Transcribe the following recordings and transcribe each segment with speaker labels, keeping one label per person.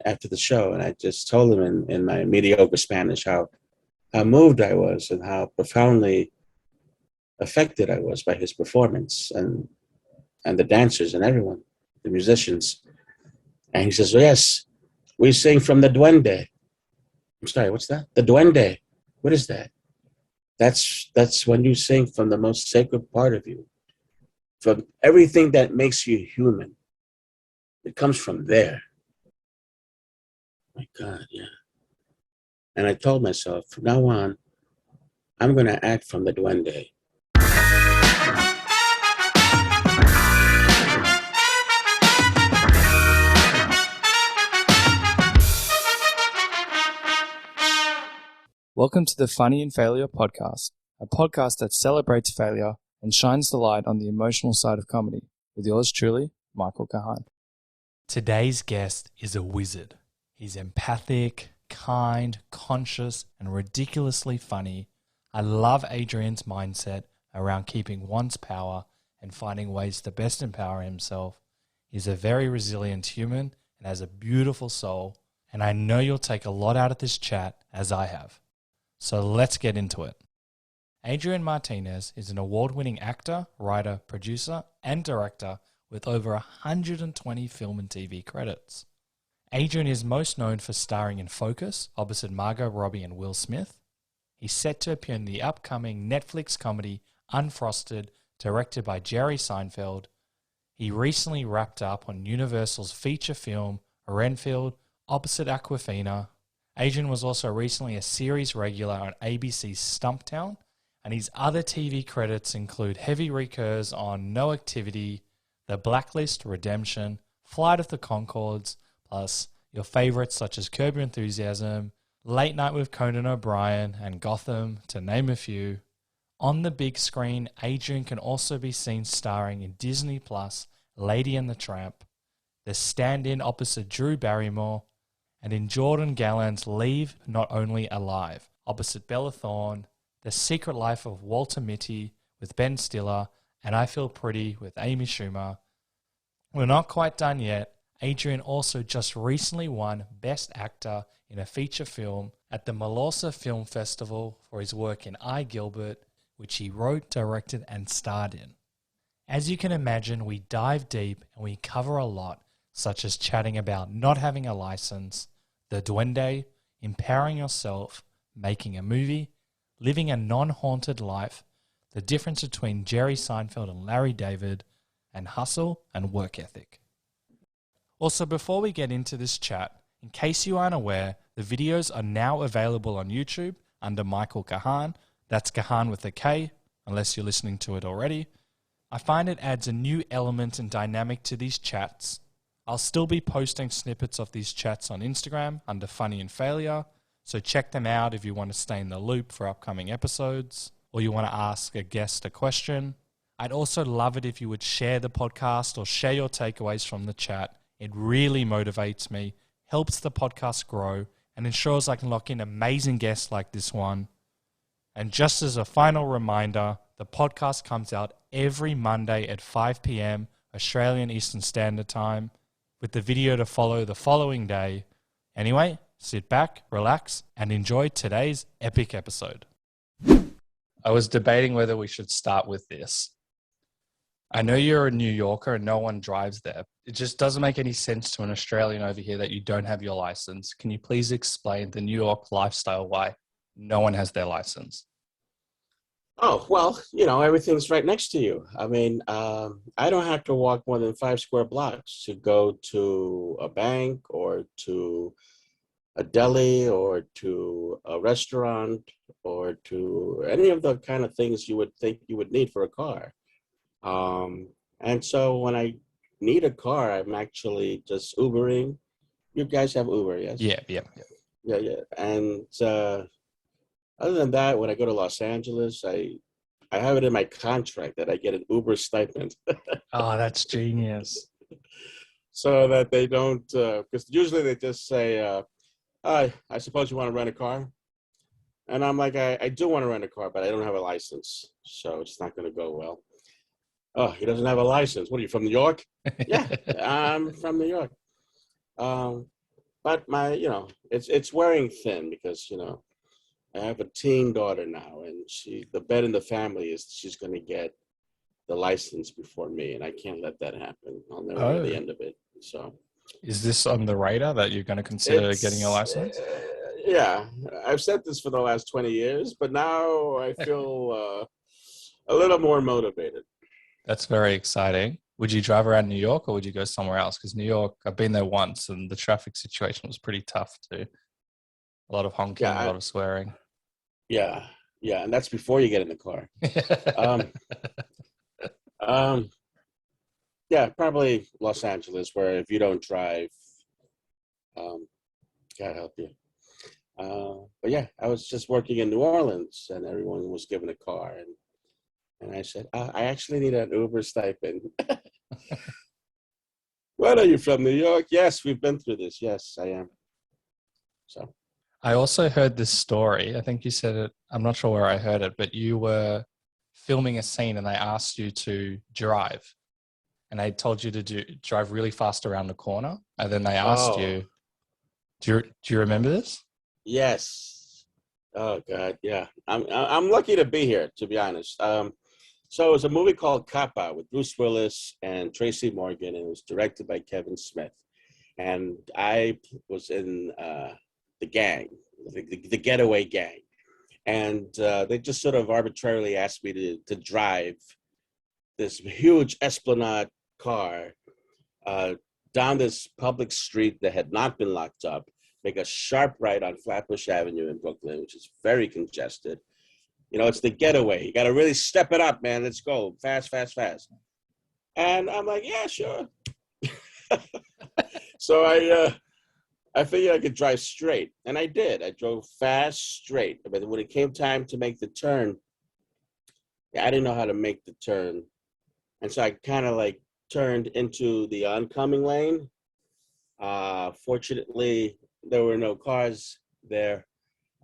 Speaker 1: after the show, and I just told him in my mediocre Spanish how moved I was and how profoundly affected I was by his performance and the dancers and everyone, the musicians. And he says, well, yes, we sing from the Duende. I'm sorry, what's that? The Duende. What is that? That's when you sing from the most sacred part of you, from everything that makes you human. It comes from there. My God, yeah. And I told myself, from now on, I'm going to act from the Duende.
Speaker 2: Welcome to the Funny in Failure podcast, a podcast that celebrates failure and shines the light on the emotional side of comedy, with yours truly, Michael Kahan.
Speaker 3: Today's guest is a wizard. He's empathic, kind, conscious, and ridiculously funny. I love Adrian's mindset around keeping one's power and finding ways to best empower himself. He's a very resilient human and has a beautiful soul, and I know you'll take a lot out of this chat, as I have. So let's get into it. Adrian Martinez is an award-winning actor, writer, producer, and director with over 120 film and TV credits. Adrian is most known for starring in Focus opposite Margot, Robbie, and Will Smith. He's set to appear in the upcoming Netflix comedy UNFROSTED, directed by Jerry Seinfeld. He recently wrapped up on Universal's feature film RENFIELD opposite Awkwafina. Adrian was also recently a series regular on ABC's STUMPTOWN, and his other TV credits include heavy recurs on No Activity, The Blacklist, Redemption, Flight of the CONCHORDS, plus your favorites such as Curb Your Enthusiasm, Late Night with Conan O'Brien, and Gotham, to name a few. On the big screen, Adrian can also be seen starring in Disney Plus, Lady and the Tramp, The Stand-In opposite Drew Barrymore, and in Jordan Galland's Leave Not Only Alive, opposite Bella Thorne, The Secret Life of Walter Mitty with Ben Stiller, and I Feel Pretty with Amy Schumer. We're not quite done yet. Adrian also just recently won Best Actor in a Feature Film at the Malorsa Film Festival for his work in I, Gilbert, which he wrote, directed, and starred in. As you can imagine, we dive deep and we cover a lot, such as chatting about not having a license, the Duende, empowering yourself, making a movie, living a non-haunted life, the difference between Jerry Seinfeld and Larry David, and hustle and work ethic. Also, before we get into this chat, in case you aren't aware, the videos are now available on YouTube under Michael Kahan. That's Kahan with a K, unless you're listening to it already. I find it adds a new element and dynamic to these chats. I'll still be posting snippets of these chats on Instagram under Funny and Failure, so check them out if you want to stay in the loop for upcoming episodes, or you want to ask a guest a question. I'd also love it if you would share the podcast or share your takeaways from the chat. It really motivates me, helps the podcast grow, and ensures I can lock in amazing guests like this one. And just as a final reminder, the podcast comes out every Monday at 5 p.m. Australian Eastern Standard Time, with the video to follow the following day. Anyway, sit back, relax, and enjoy today's epic episode. I was debating whether we should start with this. I know you're a New Yorker and no one drives there. It just doesn't make any sense to an Australian over here that you don't have your license. Can you please explain the New York lifestyle, why no one has their license?
Speaker 1: Oh, well, everything's right next to you. I mean, I don't have to walk more than 5 square blocks to go to a bank or to a deli or to a restaurant or to any of the kind of things you would think you would need for a car. And so when I need a car, I'm actually just Ubering. You guys have Uber, yes?
Speaker 3: Yeah.
Speaker 1: Yeah. And other than that, when I go to Los Angeles, I have it in my contract that I get an Uber stipend.
Speaker 3: Oh, that's genius.
Speaker 1: So that they don't, because usually they just say, I suppose you want to rent a car? And I'm like, I do want to rent a car, but I don't have a license. So it's not going to go well. Oh, he doesn't have a license. What are you, from New York? Yeah, I'm from New York. But but it's wearing thin because I have a teen daughter now, and the bet in the family is she's going to get the license before me, and I can't let that happen. I'll never know the end of it. So,
Speaker 2: is this on the radar that you're going to consider getting a license?
Speaker 1: Yeah, I've said this for the last 20 years, but now I feel a little more motivated.
Speaker 2: That's very exciting. Would you drive around New York or would you go somewhere else? Because New York, I've been there once and the traffic situation was pretty tough too. A lot of honking, a lot of swearing.
Speaker 1: Yeah, and that's before you get in the car. Yeah, probably Los Angeles, where if you don't drive, God help you. But yeah, I was just working in New Orleans, and everyone was given a car, and I said, I actually need an Uber stipend. What, are you from New York? Yes, we've been through this. Yes, I am. So
Speaker 2: I also heard this story. I think you said it. I'm not sure where I heard it, but you were filming a scene and they asked you to drive, and they told you to drive really fast around the corner, and then they asked you, do you remember this?
Speaker 1: Yes. Oh God, yeah. I'm lucky to be here, to be honest. So it was a movie called Cop Out with Bruce Willis and Tracy Morgan, and it was directed by Kevin Smith. And I was in the gang, the getaway gang. And they just sort of arbitrarily asked me to drive this huge Esplanade car down this public street that had not been locked up, make a sharp right on Flatbush Avenue in Brooklyn, which is very congested. It's the getaway. You got to really step it up, man. Let's go fast, fast, fast. And I'm like, yeah, sure. So I figured I could drive straight, and I did. I drove fast, straight. But when it came time to make the turn, I didn't know how to make the turn, and so I kind of like turned into the oncoming lane. Fortunately, there were no cars there,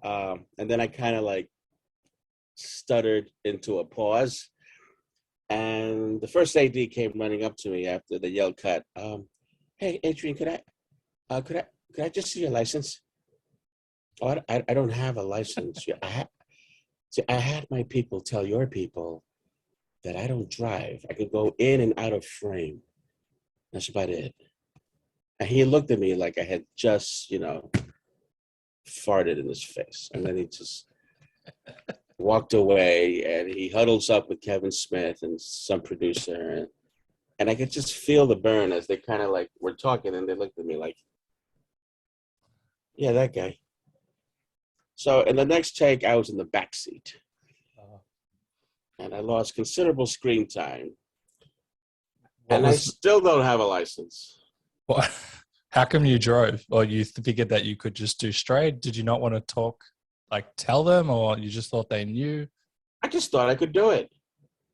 Speaker 1: and then I kind of like stuttered into a pause, and the first AD came running up to me after the yell cut. Hey, Adrian, could I just see your license? Oh, I don't have a license. I had my people tell your people that I don't drive. I could go in and out of frame. That's about it. And he looked at me like I had just, farted in his face. And then he just walked away, and he huddles up with Kevin Smith and some producer. And I could just feel the burn as they kind of like were talking, and they looked at me like, yeah, that guy. So in the next take, I was in the back seat. And I lost considerable screen time. I still don't have a license.
Speaker 2: What? How come you drove? Or you figured that you could just do straight? Did you not want to talk, like tell them, or you just thought they knew?
Speaker 1: I just thought I could do it.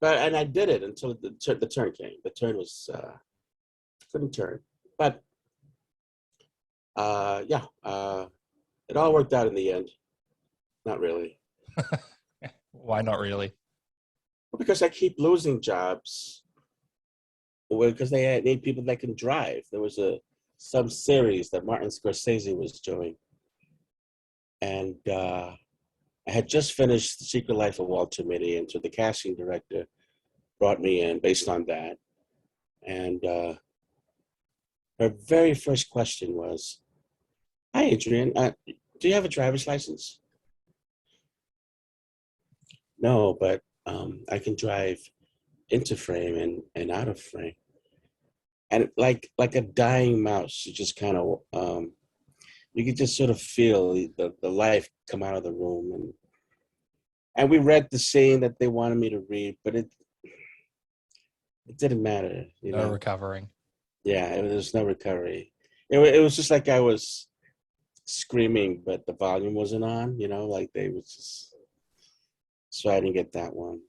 Speaker 1: And I did it until the turn came. The turn was, couldn't turn. But it all worked out in the end. Not really.
Speaker 2: Why not really?
Speaker 1: Well, because I keep losing jobs. Well, because they need people that can drive. There was some series that Martin Scorsese was doing, and I had just finished The Secret Life of Walter Mitty, and so the casting director brought me in based on that. And her very first question was, "Hi, Adrian. Do you have a driver's license?" No, but I can drive into frame and out of frame. And like a dying mouse, you just kind of, you could just sort of feel the life come out of the room. And we read the scene that they wanted me to read, but it didn't matter.
Speaker 2: No recovering. Yeah,
Speaker 1: there was no recovery. It was just like I was screaming, but the volume wasn't on, like they was just, so I didn't get that one.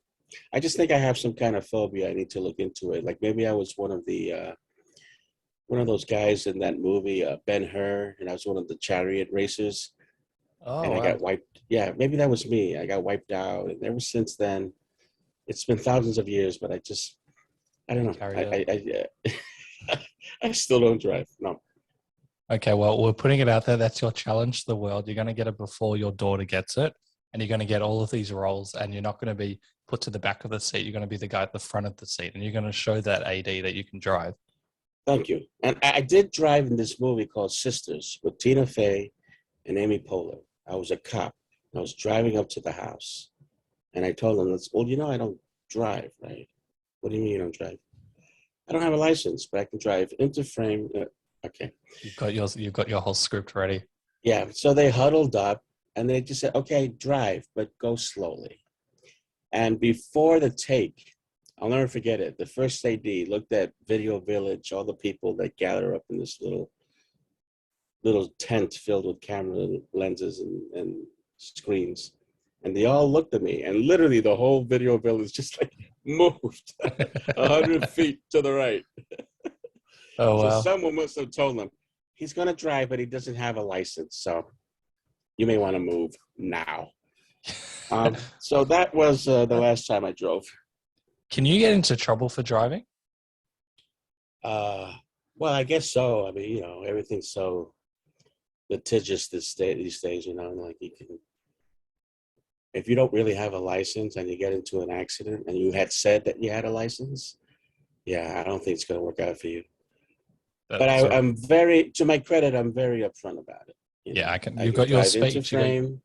Speaker 1: I just think I have some kind of phobia. I need to look into it. Like maybe I was one of those guys in that movie, Ben-Hur, and I was one of the chariot racers.
Speaker 2: Oh,
Speaker 1: and I got wiped. Yeah, maybe that was me. I got wiped out. And ever since then, it's been thousands of years, but I don't know. I still don't drive. No.
Speaker 2: Okay, well, we're putting it out there. That's your challenge to the world. You're going to get it before your daughter gets it, and you're going to get all of these roles, and you're not going to be put to the back of the seat. You're going to be the guy at the front of the seat, and you're going to show that AD that you can drive.
Speaker 1: Thank you. And I did drive in this movie called Sisters with Tina Fey and Amy Poehler. I was a cop. I was driving up to the house, and I told them, well, you know, I don't drive, right? What do you mean you don't drive? I don't have a license, but I can drive into frame. Okay.
Speaker 2: You've got your whole script ready.
Speaker 1: Yeah. So they huddled up and they just said, okay, drive, but go slowly. And before the take, I'll never forget it. The first AD looked at Video Village, all the people that gather up in this little tent filled with camera lenses and screens. And they all looked at me, and literally the whole Video Village just like moved 100 feet to the right.
Speaker 2: Oh, wow.
Speaker 1: So someone must have told them, he's going to drive, but he doesn't have a license. So you may want to move now. So that was the last time I drove.
Speaker 2: Can you get into trouble for driving?
Speaker 1: Well, I guess so. I mean, you know, everything's so litigious these days, you know, like you can, if you don't really have a license and you get into an accident and you had said that you had a license, yeah, I don't think it's going to work out for you. But I'm very, to my credit, I'm very upfront about it.
Speaker 2: Yeah, you've got your speech.
Speaker 1: Frame.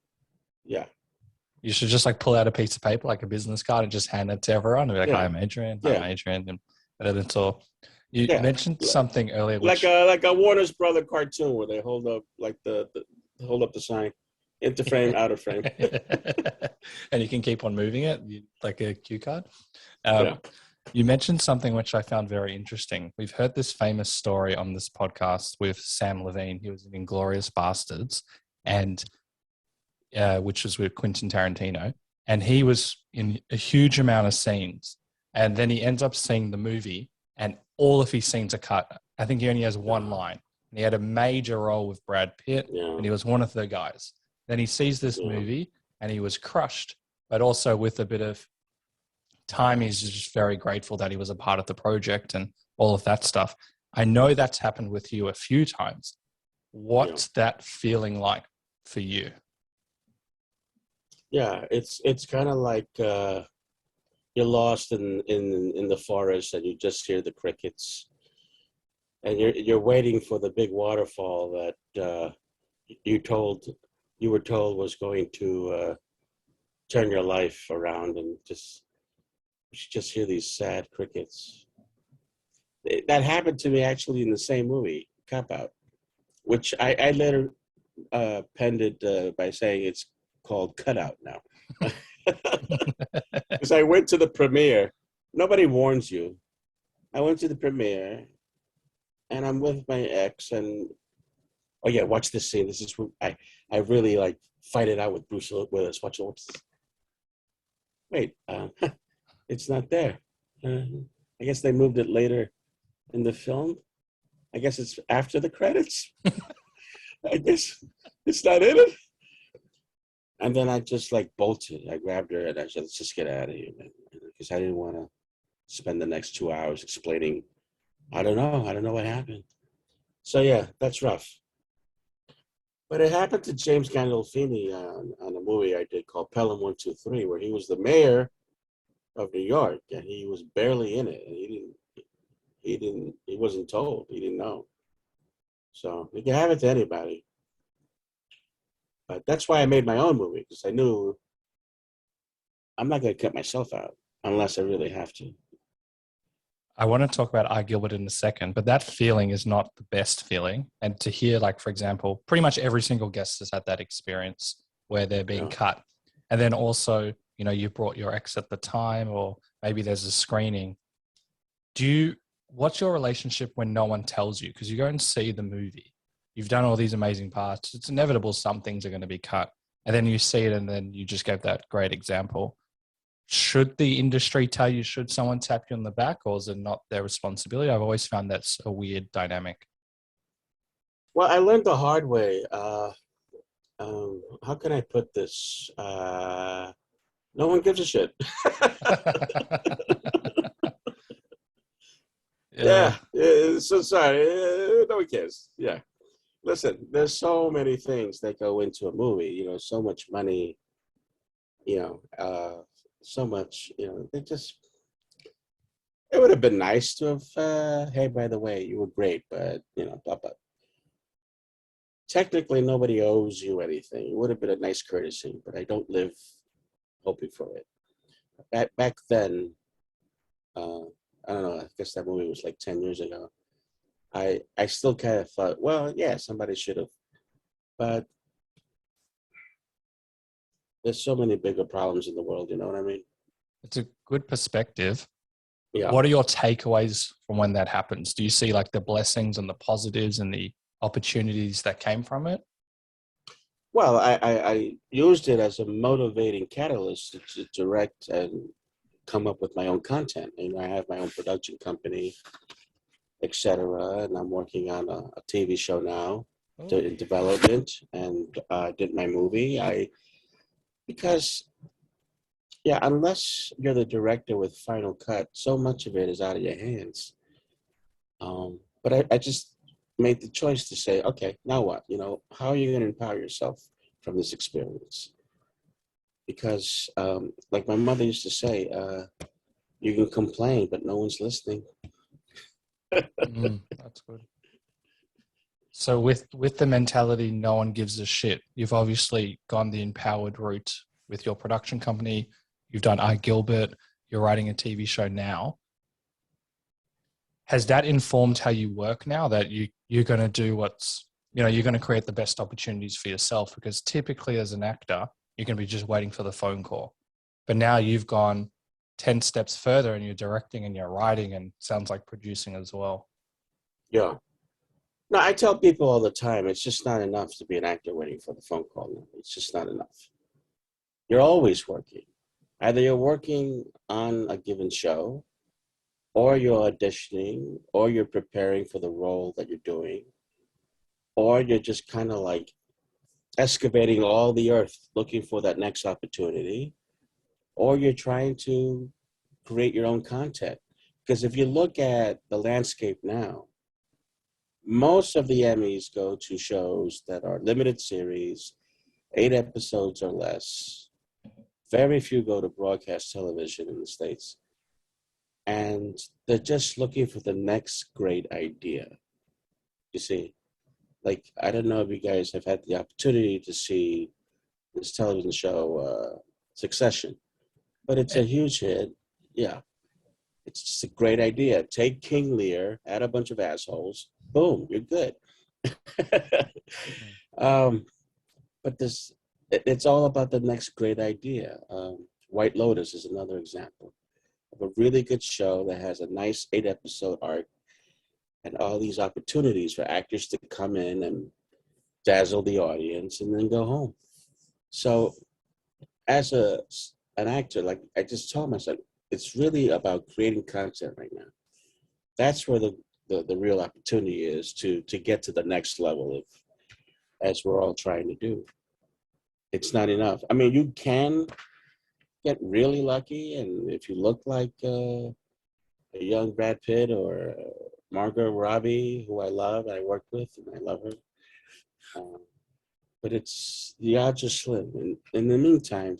Speaker 1: Yeah.
Speaker 2: You should just like pull out a piece of paper, like a business card, and just hand it to everyone. And be like, "Hi, I'm Adrian.
Speaker 1: Yeah.
Speaker 2: I'm Adrian." And that's all. You mentioned something earlier,
Speaker 1: like a Warner's Brother cartoon where they hold up like hold up the sign, into frame, out of frame,
Speaker 2: and you can keep on moving it like a cue card.
Speaker 1: Yeah.
Speaker 2: You mentioned something which I found very interesting. We've heard this famous story on this podcast with Sam Levine. He was in Inglourious Bastards, and which was with Quentin Tarantino, and he was in a huge amount of scenes, and then he ends up seeing the movie, and all of his scenes are cut. I think he only has one line. And he had a major role with Brad Pitt, and he was one of the guys. Then he sees this movie, and he was crushed, but also with a bit of time, he's just very grateful that he was a part of the project and all of that stuff. I know that's happened with you a few times. What's that feeling like for you?
Speaker 1: Yeah, it's kind of like you're lost in the forest and you just hear the crickets, and you're waiting for the big waterfall that you were told was going to turn your life around, and just hear these sad crickets. That happened to me actually in the same movie, Cop Out, which I later penned it by saying it's called Cutout now. Because I went to the premiere. Nobody warns you. I went to the premiere, and I'm with my ex, and oh yeah, watch this scene. This is I really like fight it out with Bruce Willis. Watch this. Wait, it's not there. I guess they moved it later in the film. I guess it's after the credits. I guess it's not in it. And then I just like bolted. I grabbed her and I said, let's just get out of here, man. Because I didn't want to spend the next 2 hours explaining, I don't know what happened. So yeah, that's rough. But it happened to James Gandolfini on a movie I did called Pelham 123, where he was the mayor of New York, and he was barely in it, and he wasn't told, he didn't know. So you can have it to anybody. But that's why I made my own movie, because I knew I'm not going to cut myself out unless I really have to.
Speaker 2: I want to talk about I, Gilbert in a second, but that feeling is not the best feeling. And to hear, like, for example, pretty much every single guest has had that experience where they're being cut. And then also, you know, you brought your ex at the time, or maybe there's a screening. What's your relationship when no one tells you? Because you go and see the movie. You've done all these amazing parts. It's inevitable some things are going to be cut. And then you see it, and then you just gave that great example. Should the industry tell you, should someone tap you on the back, or is it not their responsibility? I've always found that's a weird dynamic.
Speaker 1: Well, I learned the hard way. How can I put this? No one gives a shit. Yeah. So sorry. No one cares. Yeah. Listen, there's so many things that go into a movie, so much money, so much, it would have been nice to have, hey, by the way, you were great, but, blah, blah. Technically, nobody owes you anything. It would have been a nice courtesy, but I don't live hoping for it. Back then, I don't know, I guess that movie was like 10 years ago. I still kind of thought, well, yeah, somebody should have, but there's so many bigger problems in the world, you know what I mean?
Speaker 2: It's a good perspective.
Speaker 1: Yeah.
Speaker 2: What are your takeaways from when that happens? Do you see like the blessings and the positives and the opportunities that came from it?
Speaker 1: Well, I used it as a motivating catalyst to direct and come up with my own content. I have my own production company, etc. And I'm working on a TV show now in development, and did my movie. Because unless you're the director with final cut, so much of it is out of your hands. But I just made the choice to say, okay, now what? How are you going to empower yourself from this experience? Because like my mother used to say, you can complain, but no one's listening.
Speaker 2: That's good. So with the mentality, no one gives a shit, you've obviously gone the empowered route with your production company. You've done Gilbert. You're writing a TV show now. Has that informed how you work now, that you're going to do you're going to create the best opportunities for yourself? Because typically as an actor, you're going to be just waiting for the phone call. But now you've gone 10 steps further and you're directing and you're writing and sounds like producing as well.
Speaker 1: Yeah. No, I tell people all the time, it's just not enough to be an actor waiting for the phone call. It's just not enough. You're always working. Either you're working on a given show, or you're auditioning, or you're preparing for the role that you're doing, or you're just kind of like excavating all the earth looking for that next opportunity, or you're trying to create your own content. Because if you look at the landscape now, most of the Emmys go to shows that are limited series, 8 episodes or less. Very few go to broadcast television in the States. And they're just looking for the next great idea. You see, like, I don't know if you guys have had the opportunity to see this television show, Succession, but it's a huge hit. Yeah. It's just a great idea. Take King Lear, add a bunch of assholes, boom, you're good. But it's all about the next great idea. White Lotus is another example of a really good show that has a nice 8-episode arc and all these opportunities for actors to come in and dazzle the audience and then go home. So as an actor, like I just told myself, it's really about creating content right now. That's where the real opportunity is to get to the next level, as we're all trying to do. It's not enough. I mean, you can get really lucky, and if you look like a young Brad Pitt or Margot Robbie, who I love, I work with, and I love her. But the odds are slim. And in the meantime,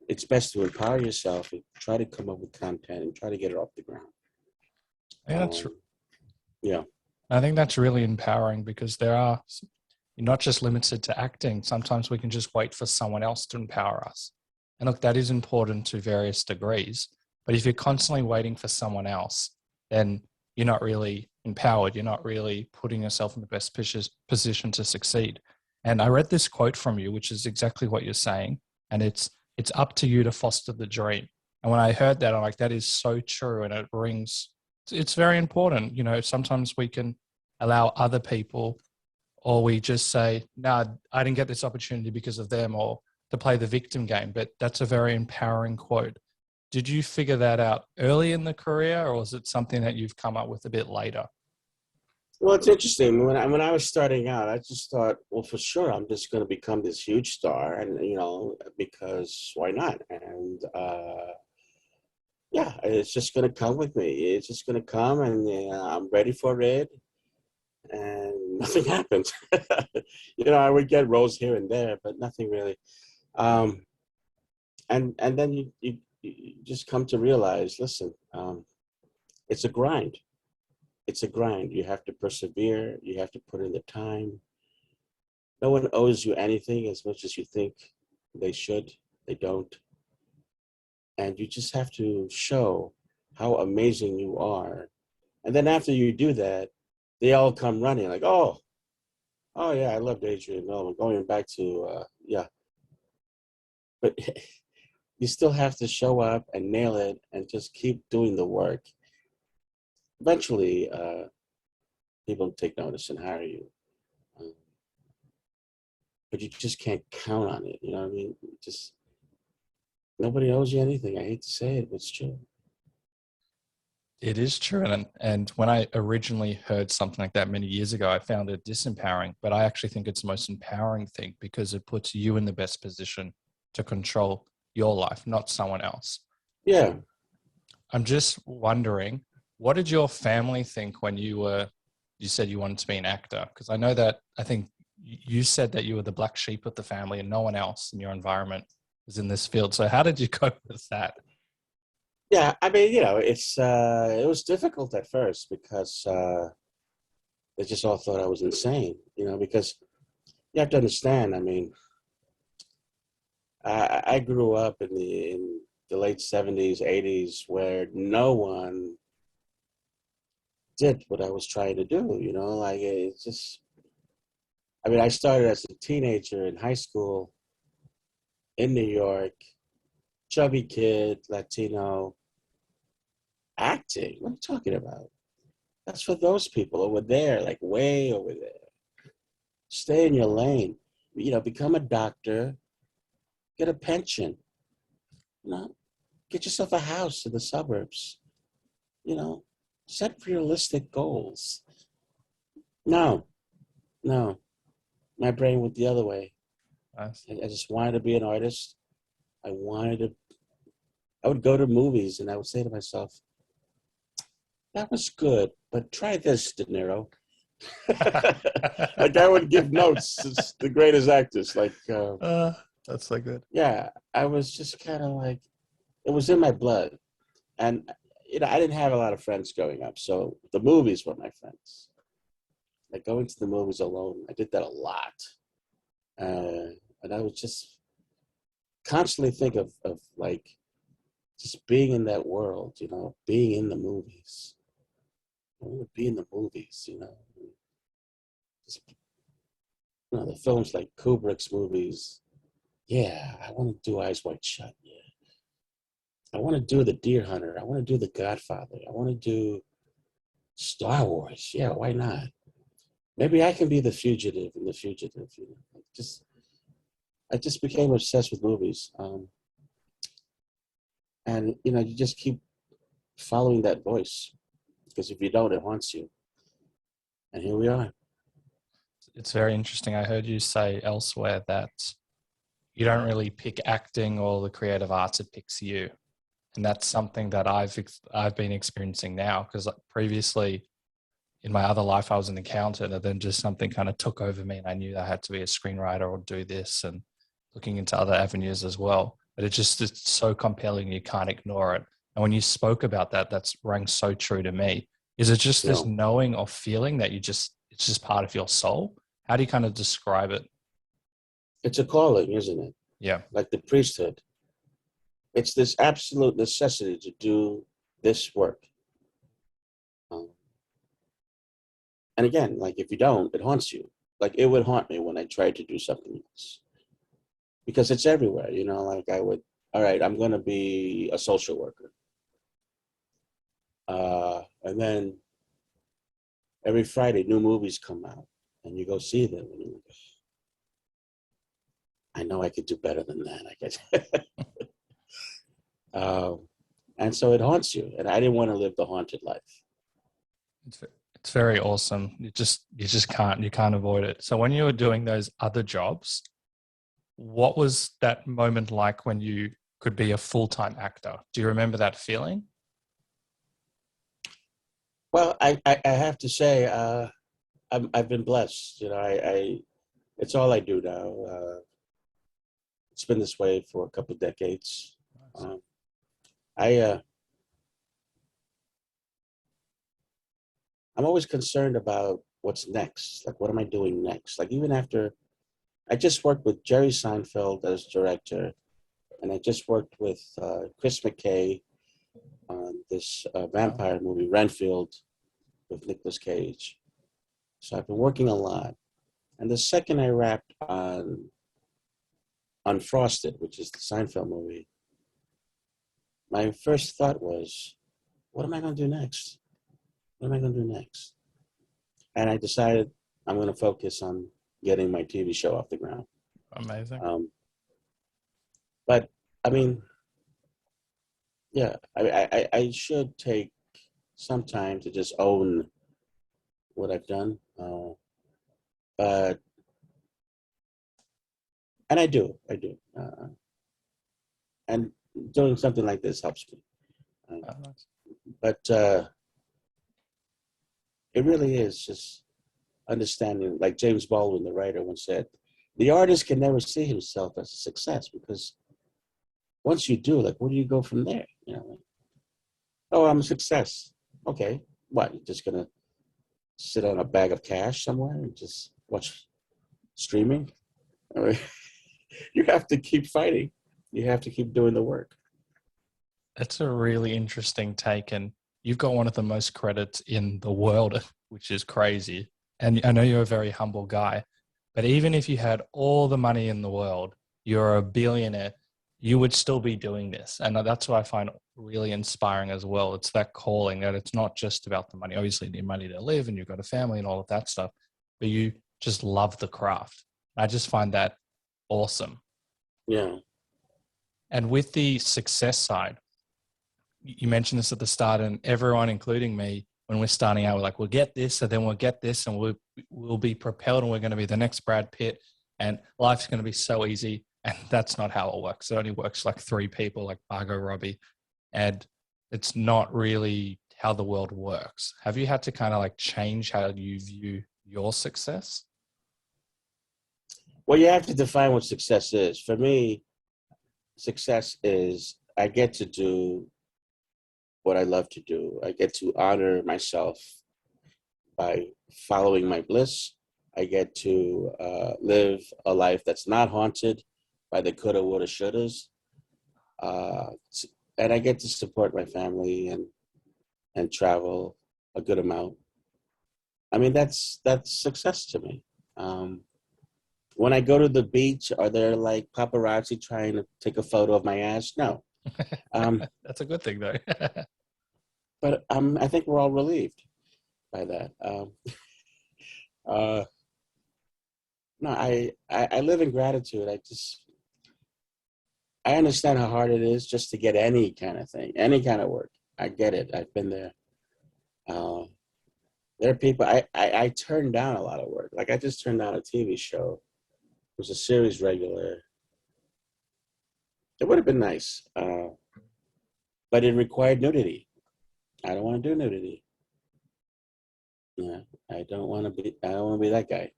Speaker 1: it's best to empower yourself and try to come up with content and try to get it off the ground.
Speaker 2: Yeah, I think that's really empowering, because you're not just limited to acting. Sometimes we can just wait for someone else to empower us. And look, that is important to various degrees. But if you're constantly waiting for someone else, then you're not really empowered. You're not really putting yourself in the best position to succeed. And I read this quote from you, which is exactly what you're saying. And it's up to you to foster the dream. And when I heard that, I'm like, that is so true. And it's very important. Sometimes we can allow other people, or we just say, no, I didn't get this opportunity because of them, or to play the victim game. But that's a very empowering quote. Did you figure that out early in the career, or was it something that you've come up with a bit later?
Speaker 1: Well, it's interesting. When I was starting out, I just thought, well, for sure, I'm just going to become this huge star, and because why not? And yeah, it's just going to come with me. It's just going to come, and I'm ready for it. and nothing happened. I would get roles here and there, but nothing really. And then you just come to realize, listen, it's a grind. It's a grind. You have to persevere. You have to put in the time. No one owes you anything as much as you think they should. They don't. And you just have to show how amazing you are. And then after you do that, they all come running like, oh yeah, I loved Adrian. No, I'm going back to, yeah. But you still have to show up and nail it and just keep doing the work. Eventually, people take notice and hire you. But you just can't count on it. You know what I mean? Just nobody owes you anything. I hate to say it, but it's true.
Speaker 2: It is true. And when I originally heard something like that many years ago, I found it disempowering, but I actually think it's the most empowering thing because it puts you in the best position to control your life, not someone else.
Speaker 1: Yeah.
Speaker 2: I'm just wondering, what did your family think when you said you wanted to be an actor? Because I think you said that you were the black sheep of the family and no one else in your environment was in this field. So how did you cope with that?
Speaker 1: Yeah, I mean, it was difficult at first because they just all thought I was insane, because you have to understand, I mean, I grew up in the late 70s, 80s, where no one did what I was trying to do, like it's just, I mean, I started as a teenager in high school in New York, chubby kid, Latino, acting. What are you talking about? That's for those people over there, like way over there. Stay in your lane. Become a doctor, get a pension, get yourself a house in the suburbs, set realistic goals. No, my brain went the other way.
Speaker 2: Nice.
Speaker 1: I just wanted to be an artist. I would go to movies and I would say to myself, that was good, but try this, De Niro. Like I would give notes. It's the greatest actors. Like,
Speaker 2: that's so good.
Speaker 1: Yeah, I was just kind of like, it was in my blood. And, I didn't have a lot of friends growing up. So the movies were my friends. Like going to the movies alone, I did that a lot. And I would just constantly think of like, just being in that world, being in the movies. I want to be in the movies, Just, the films like Kubrick's movies. Yeah, I want to do Eyes Wide Shut. Yeah. I want to do The Deer Hunter. I want to do The Godfather. I want to do Star Wars. Yeah, why not? Maybe I can be the fugitive in The Fugitive. I just became obsessed with movies. And, you just keep following that voice. Because if you don't, it haunts you. And here we are.
Speaker 2: It's very interesting. I heard you say elsewhere that you don't really pick acting or the creative arts, it picks you. And that's something that I've been experiencing now, because previously in my other life, I was an accountant, and then just something kind of took over me and I knew I had to be a screenwriter or do this, and looking into other avenues as well. But it's so compelling, you can't ignore it. And when you spoke about that, that's rang so true to me. Is it just this knowing or feeling that it's just part of your soul? How do you kind of describe it?
Speaker 1: It's a calling, isn't it?
Speaker 2: Yeah.
Speaker 1: Like the priesthood. It's this absolute necessity to do this work. And again, like if you don't, it haunts you. Like it would haunt me when I tried to do something else. Because it's everywhere, like all right, I'm going to be a social worker. And then every Friday, new movies come out and you go see them. And you're like, I know I could do better than that, I guess. And so it haunts you. And I didn't want to live the haunted life.
Speaker 2: It's very awesome. You can't avoid it. So when you were doing those other jobs, what was that moment like when you could be a full-time actor? Do you remember that feeling?
Speaker 1: Well, I have to say, I've been blessed. You know, it's all I do now. It's been this way for a couple of decades. I I'm always concerned about what's next. Like, what am I doing next? Like, even after I just worked with Jerry Seinfeld as director, and I just worked with Chris McKay on this vampire movie, Renfield, with Nicolas Cage. So I've been working a lot. And the second I wrapped on Unfrosted, which is the Seinfeld movie, my first thought was, what am I going to do next? What am I going to do next? And I decided I'm going to focus on getting my TV show off the ground.
Speaker 2: Amazing.
Speaker 1: But I mean, yeah, I should take some time to just own what I've done. But and I do. And doing something like this helps me.
Speaker 2: Nice.
Speaker 1: But it really is just understanding, like James Baldwin, the writer, once said, the artist can never see himself as a success, because once you do, like, where do you go from there? You know, like, oh, I'm a success. Okay, what? You're just gonna sit on a bag of cash somewhere and just watch streaming? I mean, you have to keep fighting. You have to keep doing the work.
Speaker 2: That's a really interesting take, and you've got one of the most credits in the world, which is crazy. And I know you're a very humble guy, but even if you had all the money in the world, you're a billionaire, you would still be doing this. And that's what I find really inspiring as well. It's that calling, that it's not just about the money. Obviously, you need money to live and you've got a family and all of that stuff, but you just love the craft. I just find that awesome.
Speaker 1: Yeah.
Speaker 2: And with the success side, you mentioned this at the start, and everyone, including me, when we're starting out, we're like, we'll get this, and then we'll get this, and we'll be propelled, and we're going to be the next Brad Pitt, and life's going to be so easy. And that's not how it works. It only works like 3 people, like Margot, Robbie, and it's not really how the world works. Have you had to kind of like change how you view your success?
Speaker 1: Well, you have to define what success is. For me, success is I get to do what I love to do. I get to honor myself by following my bliss. I get to live a life that's not haunted by the coulda, woulda, shouldas. And I get to support my family and travel a good amount. I mean, that's success to me. When I go to the beach, are there like paparazzi trying to take a photo of my ass? No.
Speaker 2: That's a good thing, though.
Speaker 1: But I think we're all relieved by that. No, I live in gratitude. I understand how hard it is just to get any kind of thing, any kind of work. I get it. I've been there. There are people, I turned down a lot of work. Like, I just turned down a TV show. It was a series regular. It would have been nice, but it required nudity. I don't want to do nudity. Yeah, I don't want to be that guy.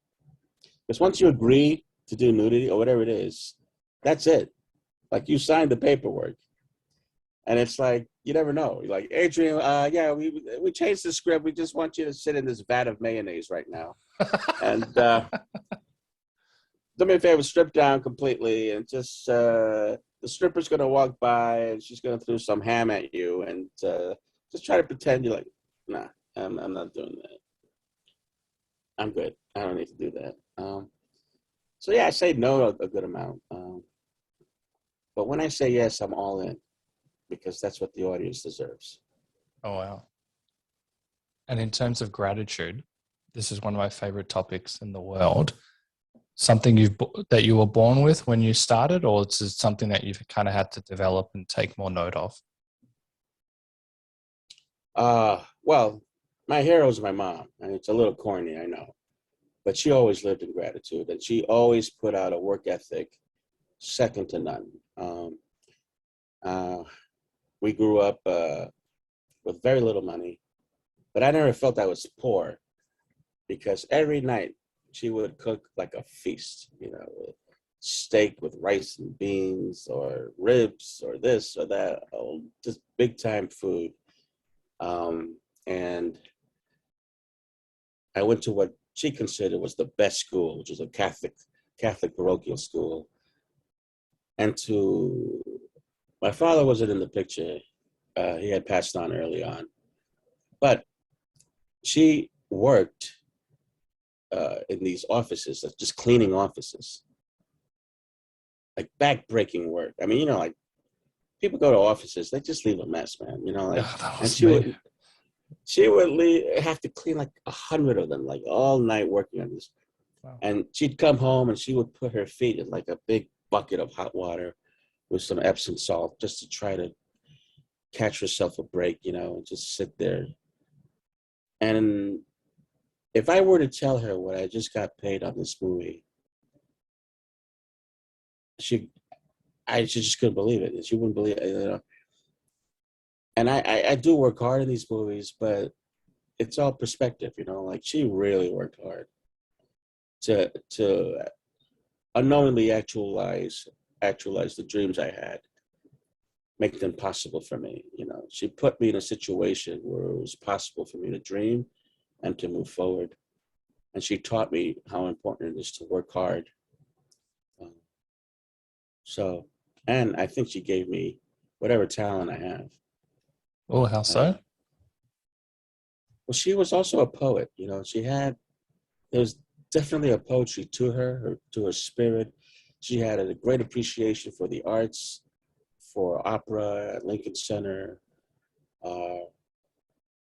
Speaker 1: Because once you agree to do nudity or whatever it is, that's it. Like, you signed the paperwork, and it's like, you never know. You're like, Adrian, yeah, we changed the script. We just want you to sit in this vat of mayonnaise right now, and do me a favor, strip down completely, and just the stripper's gonna walk by and she's gonna throw some ham at you, and just try to pretend you're like, nah, I'm not doing that. I'm good. I don't need to do that. So yeah, I say no a good amount. But when I say yes, I'm all in, because that's what the audience deserves.
Speaker 2: Oh, wow. And in terms of gratitude, this is one of my favorite topics in the world. Something that you were born with when you started, or it's just something that you've kind of had to develop and take more note of?
Speaker 1: Well, my hero is my mom, and it's a little corny, I know, but she always lived in gratitude, and she always put out a work ethic second to none. We grew up with very little money, but I never felt I was poor, because every night she would cook like a feast, you know, with steak with rice and beans or ribs or this or that, just big time food. And I went to what she considered was the best school, which was a Catholic parochial school. And to my father wasn't in the picture. He had passed on early on, but she worked in these offices, just cleaning offices, like backbreaking work. I mean, you know, like people go to offices, they just leave a mess, man. You know, like, and she would have to clean like 100 of them, like all night working on this.
Speaker 2: Wow.
Speaker 1: And she'd come home and she would put her feet in like a big bucket of hot water with some Epsom salt just to try to catch herself a break, you know, and just sit there. And if I were to tell her what I just got paid on this movie, she just couldn't believe it. She wouldn't believe it, you know. And I do work hard in these movies, but it's all perspective, you know. Like she really worked hard to unknowingly actualize the dreams I had, make them possible for me. You know, she put me in a situation where it was possible for me to dream and to move forward. And she taught me how important it is to work hard. So, and I think she gave me whatever talent I have.
Speaker 2: Oh, how so?
Speaker 1: Well, she was also a poet. You know, there was definitely a poetry to her, to her spirit. She had a great appreciation for the arts, for opera at Lincoln Center.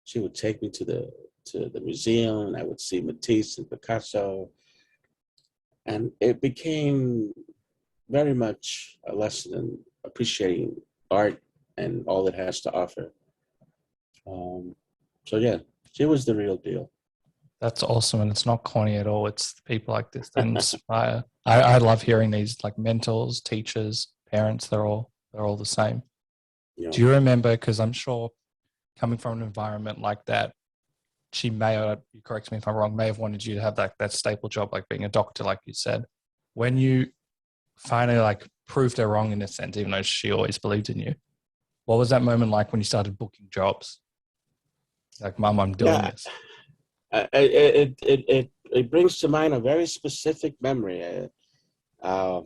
Speaker 1: She would take me to the museum, and I would see Matisse and Picasso. And it became very much a lesson in appreciating art and all it has to offer. So yeah, she was the real deal.
Speaker 2: That's awesome, and it's not corny at all. It's people like this that inspire. I love hearing these like mentors, teachers, parents. They're all the same.
Speaker 1: You know?
Speaker 2: Do you remember? Because I'm sure coming from an environment like that, she may, you correct me if I'm wrong, may have wanted you to have that staple job, like being a doctor, like you said. When you finally like proved her wrong in a sense, even though she always believed in you, what was that moment like when you started booking jobs? Like, Mom, I'm doing this.
Speaker 1: It brings to mind a very specific memory. I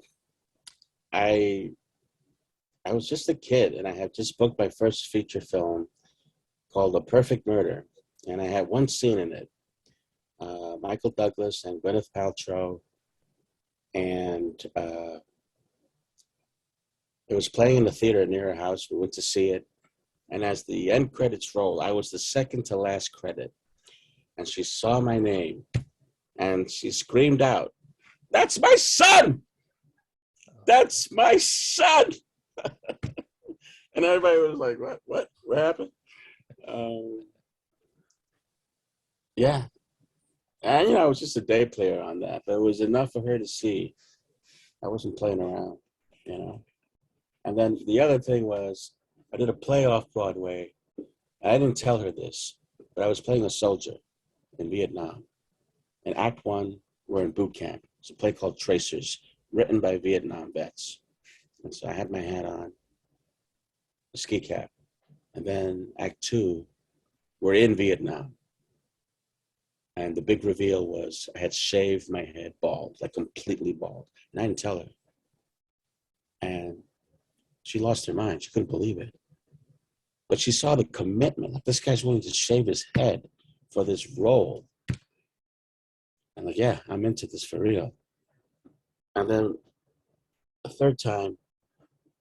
Speaker 1: was just a kid, and I had just booked my first feature film called A Perfect Murder, and I had one scene in it. Michael Douglas and Gwyneth Paltrow, and it was playing in the theater near her house. We went to see it, and as the end credits roll, I was the second to last credit, and she saw my name, and she screamed out, "That's my son! That's my son!" And everybody was like, what happened? Yeah. And, you know, I was just a day player on that, but it was enough for her to see I wasn't playing around, you know. And then the other thing was I did a play off Broadway. I didn't tell her this, but I was playing a soldier in Vietnam. In Act 1, we're in boot camp. It's a play called Tracers, written by Vietnam vets. And so I had my hat on, a ski cap. And then Act 2, we're in Vietnam. And the big reveal was I had shaved my head bald, like completely bald. And I didn't tell her. And she lost her mind. She couldn't believe it. But she saw the commitment. Like, this guy's willing to shave his head for this role. And like, yeah, I'm into this for real. And then a third time,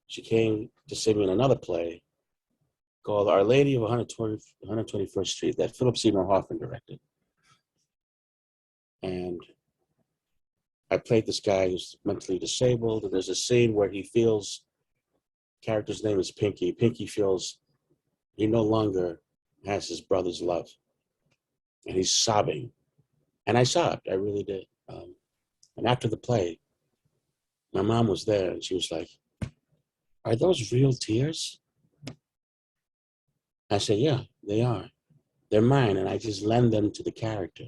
Speaker 1: she came to see me in another play called Our Lady of 121st Street that Philip Seymour Hoffman directed. And I played this guy who's mentally disabled, and there's a scene where he feels, character's name is Pinky. Pinky feels he no longer has his brother's love. And he's sobbing. And I sobbed, I really did. And after the play, my mom was there, and she was like, "Are those real tears?" I said, "Yeah, they are. They're mine, and I just lend them to the character."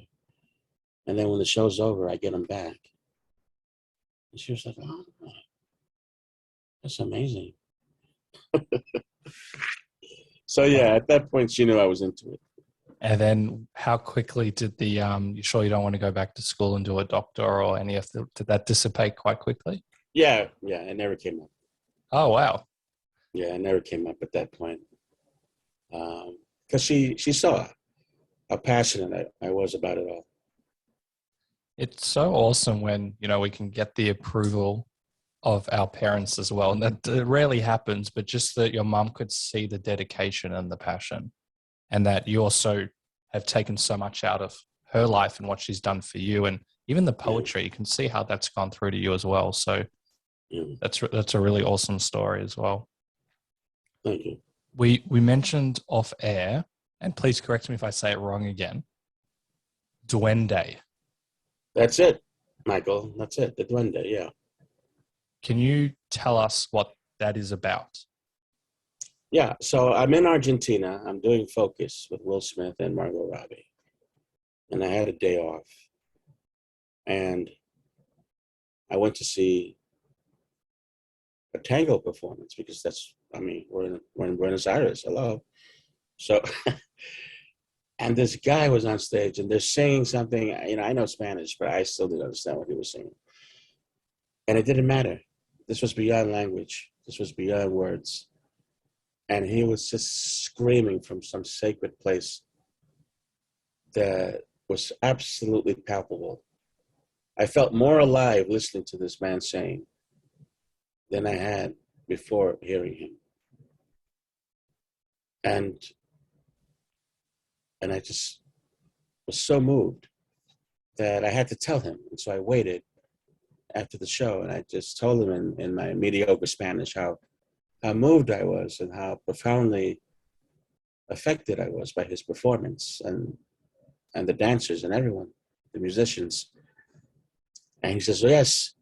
Speaker 1: And then when the show's over, I get them back. And she was like, oh, that's amazing. So yeah, at that point, she knew I was into it.
Speaker 2: And then how quickly did the, you sure you don't want to go back to school and do a doctor or any of the, did that dissipate quite quickly?
Speaker 1: Yeah, it never came up.
Speaker 2: Oh, wow.
Speaker 1: Yeah, it never came up at that point. Because she saw how passionate I was about it all.
Speaker 2: It's so awesome when, you know, we can get the approval of our parents as well. And that rarely happens, but just that your mum could see the dedication and the passion, and that you also have taken so much out of her life and what she's done for you. And even the poetry, you can see how that's gone through to you as well. So that's a really awesome story as well.
Speaker 1: Thank you.
Speaker 2: We mentioned off air, and please correct me if I say it wrong again, Duende.
Speaker 1: That's it, Michael. That's it. The Duende, yeah.
Speaker 2: Can you tell us what that is about?
Speaker 1: Yeah, so I'm in Argentina. I'm doing Focus with Will Smith and Margot Robbie. And I had a day off. And I went to see a tango performance because that's, I mean, we're in Buenos Aires. Hello. So, and this guy was on stage and they're singing something. You know, I know Spanish, but I still didn't understand what he was singing. And it didn't matter. This was beyond language. This was beyond words. And he was just screaming from some sacred place that was absolutely palpable. I felt more alive listening to this man sing than I had before hearing him. And I just was so moved that I had to tell him. And so I waited after the show and I just told him in my mediocre Spanish how moved I was and how profoundly affected I was by his performance and the dancers and everyone, the musicians. And he says, yes,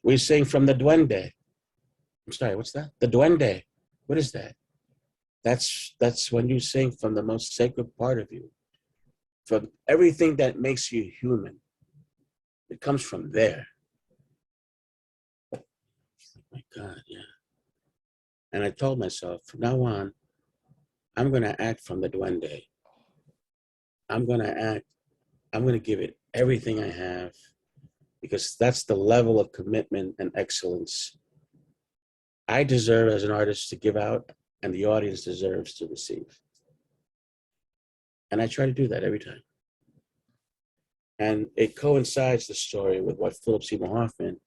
Speaker 1: we sing from the Duende. I'm sorry, what's that? The Duende. What is that? That's when you sing from the most sacred part of you, from everything that makes you human. It comes from there. Oh my God, yeah. And I told myself, from now on, I'm going to act from the Duende. I'm going to give it everything I have because that's the level of commitment and excellence I deserve as an artist to give out and the audience deserves to receive. And I try to do that every time. And it coincides, the story, with what Philip Seymour Hoffman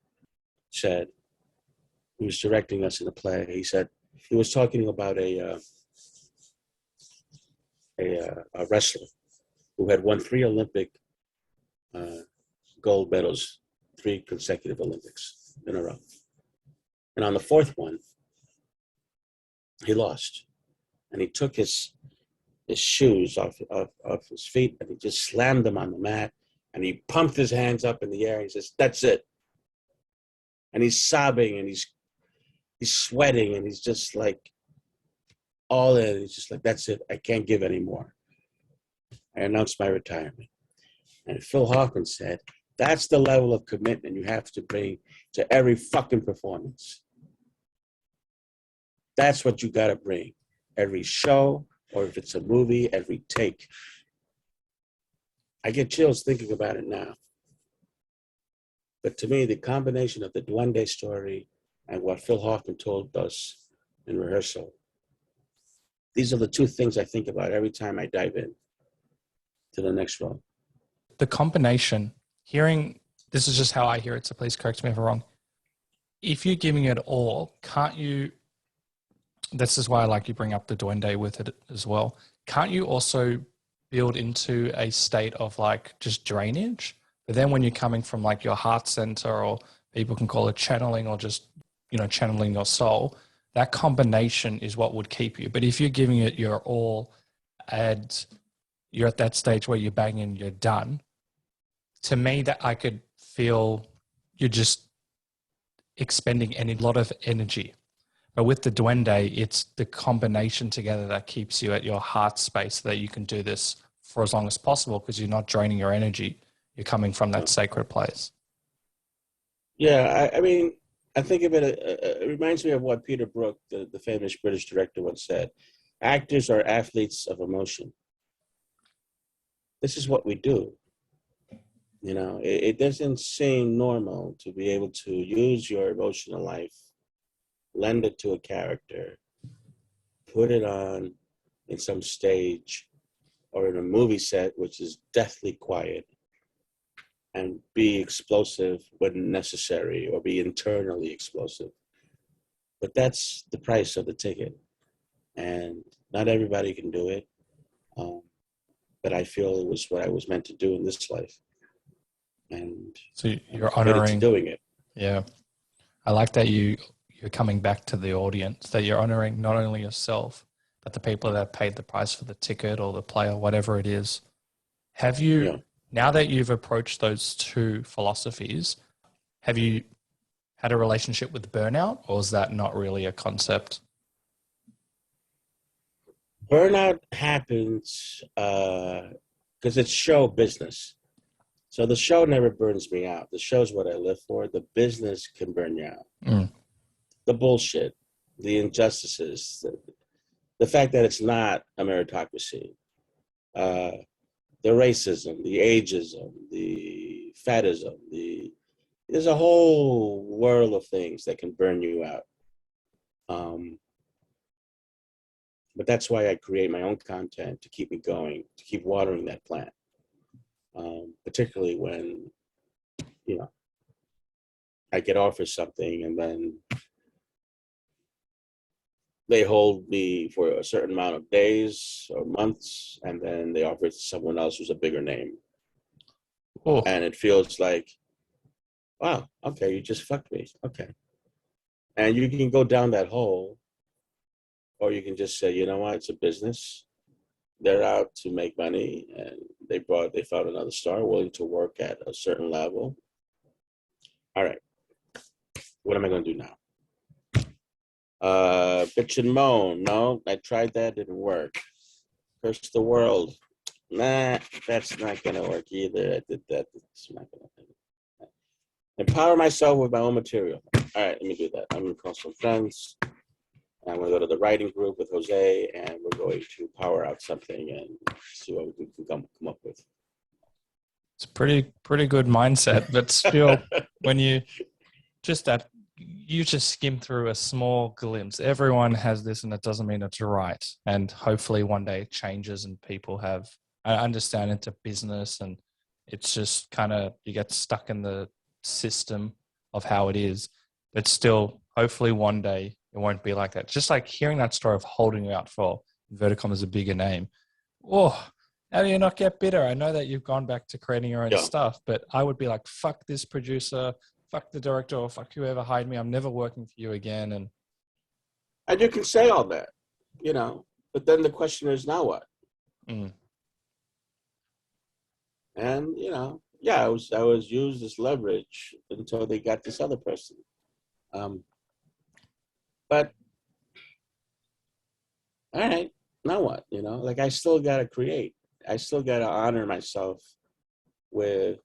Speaker 1: said. He was directing us in a play. He said, he was talking about a wrestler who had won 3 Olympic gold medals, 3 consecutive Olympics in a row. And on the 4th one, he lost. And he took his shoes off his feet and he just slammed them on the mat and he pumped his hands up in the air and he says, that's it. And he's sobbing and he's sweating and he's just like all in. He's just like, that's it. I can't give anymore. I announced my retirement. And Phil Hoffman said, that's the level of commitment you have to bring to every fucking performance. That's what you got to bring. Every show, or if it's a movie, every take. I get chills thinking about it now. But to me, the combination of the Duende story and what Phil Hoffman told us in rehearsal, these are the 2 things I think about every time I dive in to the next role.
Speaker 2: The combination, hearing, this is just how I hear it, so please correct me if I'm wrong. If you're giving it all, can't you, this is why I like you bring up the Duende with it as well, can't you also build into a state of like just drainage? But then when you're coming from like your heart center, or people can call it channeling, or just, you know, channeling your soul, that combination is what would keep you. But if you're giving it your all and you're at that stage where you're banging, you're done, to me that I could feel you're just expending a lot of energy. But with the Duende, it's the combination together that keeps you at your heart space so that you can do this for as long as possible because you're not draining your energy. You're coming from that sacred place.
Speaker 1: Yeah, I mean, I think of it, it reminds me of what Peter Brook, the famous British director, once said. Actors are athletes of emotion. This is what we do. You know, it doesn't seem normal to be able to use your emotional life, lend it to a character, put it on in some stage or in a movie set, which is deathly quiet, and be explosive when necessary or be internally explosive. But that's the price of the ticket. And not everybody can do it. But I feel it was what I was meant to do in this life. And
Speaker 2: so you're
Speaker 1: I'm committed
Speaker 2: honoring
Speaker 1: to doing it.
Speaker 2: Yeah. I like that you're coming back to the audience, that you're honoring not only yourself, but the people that paid the price for the ticket or the play or whatever it is. Have you, now that you've approached those two philosophies, have you had a relationship with burnout, or is that not really a concept?
Speaker 1: Burnout happens because it's show business. So the show never burns me out. The show's what I live for. The business can burn you out.
Speaker 2: Mm.
Speaker 1: The bullshit, the injustices, the fact that it's not a meritocracy, the racism, the ageism, the fatism, there's a whole world of things that can burn you out. But that's why I create my own content to keep me going, to keep watering that plant. Particularly when, you know, I get offered something and then they hold me for a certain amount of days or months, and then they offer it to someone else who's a bigger name.
Speaker 2: Oh.
Speaker 1: And it feels like, wow, okay, you just fucked me. Okay. And you can go down that hole, or you can just say, you know what, it's a business. They're out to make money, and they found another star willing to work at a certain level. All right, what am I going to do now? Bitch and moan. No, I tried that, didn't work. Curse the world. Nah, that's not going to work either. I did that. It's not going to. Empower myself with my own material. All right, let me do that. I'm going to call some friends. I'm going to go to the writing group with Jose, and we're going to power out something and see what we can come up with.
Speaker 2: It's pretty good mindset, but still, when you just skim through a small glimpse. Everyone has this, and it doesn't mean it's right. And hopefully one day it changes and people I understand it's a business, and it's just kind of, you get stuck in the system of how it is. But still, hopefully one day it won't be like that. Just like hearing that story of holding you out for Verticom as a bigger name. Oh, how do you not get bitter? I know that you've gone back to creating your own stuff, but I would be like, fuck this producer, fuck the director, or fuck whoever hired me. I'm never working for you again.
Speaker 1: And you can say all that, you know, but then the question is, now what?
Speaker 2: Mm.
Speaker 1: And, you know, yeah, I was used as leverage until they got this other person. But, all right, now what? You know, like I still got to create. I still got to honor myself with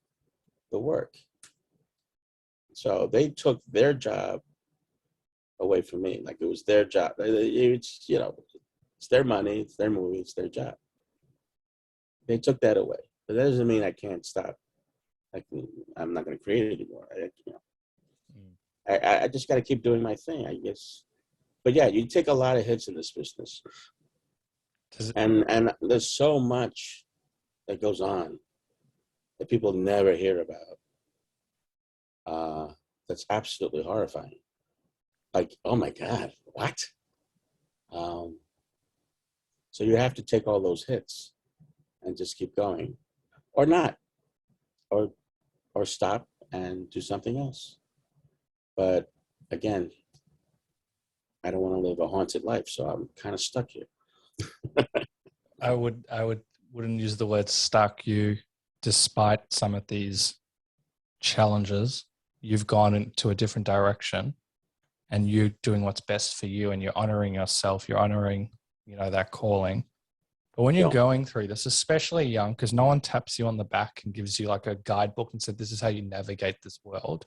Speaker 1: the work. So they took their job away from me. Like it was their job. It's, you know, it's their money, it's their movie, it's their job. They took that away. But that doesn't mean I can't stop. I'm not going to create it anymore. I just got to keep doing my thing, I guess. But yeah, you take a lot of hits in this business. And there's so much that goes on that people never hear about. That's absolutely horrifying. Like, oh my God, what? So you have to take all those hits and just keep going, or not, or stop and do something else. But again, I don't want to live a haunted life, so I'm kind of stuck here.
Speaker 2: I wouldn't use the word stuck. You, despite some of these challenges, you've gone into a different direction, and you're doing what's best for you, and you're honoring yourself. You're honoring, you know, that calling. But when you're
Speaker 1: Yeah.
Speaker 2: going through this, especially young, because no one taps you on the back and gives you like a guidebook and said, this is how you navigate this world.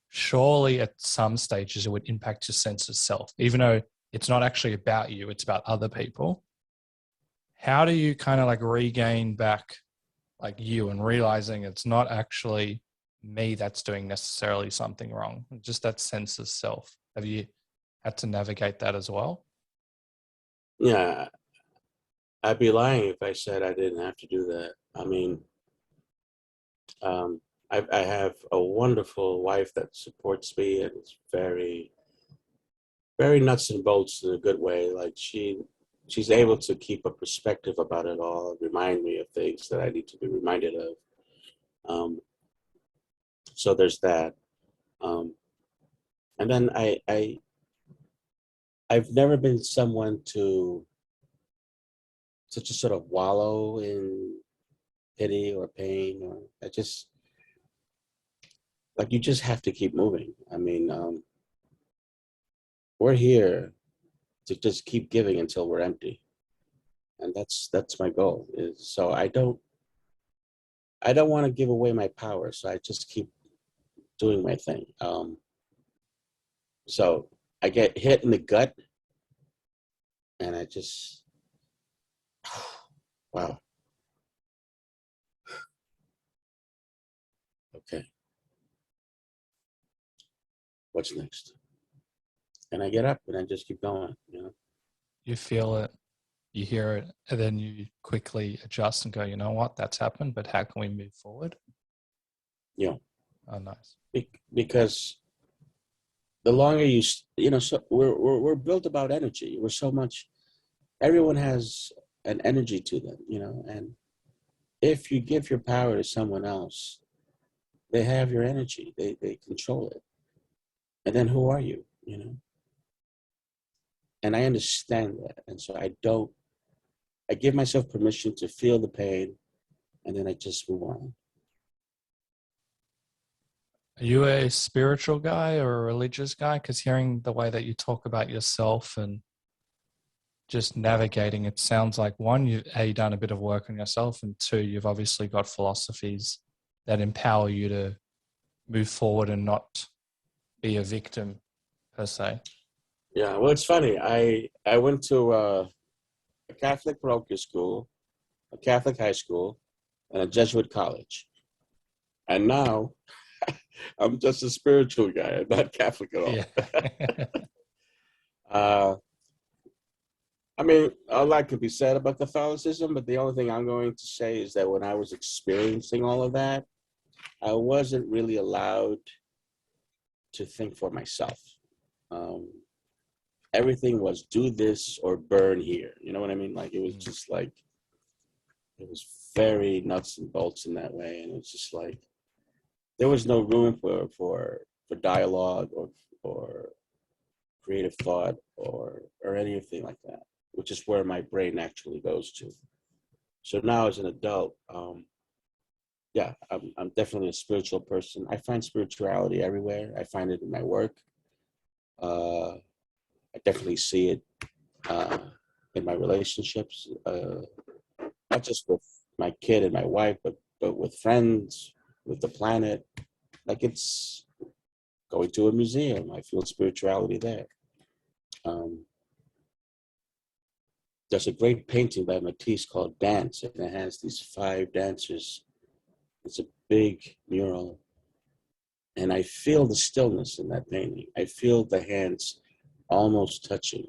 Speaker 2: Surely at some stages it would impact your sense of self, even though it's not actually about you, it's about other people. How do you kind of like regain back like you and realizing it's not actually me that's doing necessarily something wrong, just that sense of self? Have you had to navigate that as well?
Speaker 1: Yeah, I'd be lying if I said I didn't have to do that. I mean, I have a wonderful wife that supports me and is very, very nuts and bolts in a good way. Like she's able to keep a perspective about it all, remind me of things that I need to be reminded of. So there's that. And then I've never been someone to just sort of wallow in pity or pain, or I just like, you just have to keep moving. I mean, we're here to just keep giving until we're empty, and that's my goal. Is so I don't want to give away my power, so I just keep doing my thing. So I get hit in the gut, and I just wow. Okay, what's next? And I get up and I just keep going. You know.
Speaker 2: You feel it, you hear it, and then you quickly adjust and go, you know what, that's happened, but how can we move forward?
Speaker 1: Yeah.
Speaker 2: Oh, nice.
Speaker 1: Because the longer you know, so we're built about energy. We're so much. Everyone has an energy to them, you know, and if you give your power to someone else, they have your energy. They control it. And then who are you, you know? And I understand that. And so I give myself permission to feel the pain, and then I just move on.
Speaker 2: Are you a spiritual guy or a religious guy? Because hearing the way that you talk about yourself and just navigating, it sounds like one, you've done a bit of work on yourself, and two, you've obviously got philosophies that empower you to move forward and not be a victim per se.
Speaker 1: Yeah, well, it's funny. I went to a Catholic parochial school, a Catholic high school, and a Jesuit college. And now I'm just a spiritual guy. I'm not Catholic at all.
Speaker 2: Yeah.
Speaker 1: I mean, a lot could be said about Catholicism, but the only thing I'm going to say is that when I was experiencing all of that, I wasn't really allowed to think for myself. Everything was do this or burn here. You know what I mean? Like, it was just like, it was very nuts and bolts in that way. And it's just like, there was no room for dialogue or creative thought or anything like that, which is where my brain actually goes to. So now as an adult, yeah, I'm definitely a spiritual person. I find spirituality everywhere. I find it in my work. I definitely see it in my relationships, not just with my kid and my wife, but with friends, with the planet. Like, it's going to a museum. I feel spirituality there. There's a great painting by Matisse called Dance, and it has these 5 dancers. It's a big mural. And I feel the stillness in that painting. I feel the hands almost touching.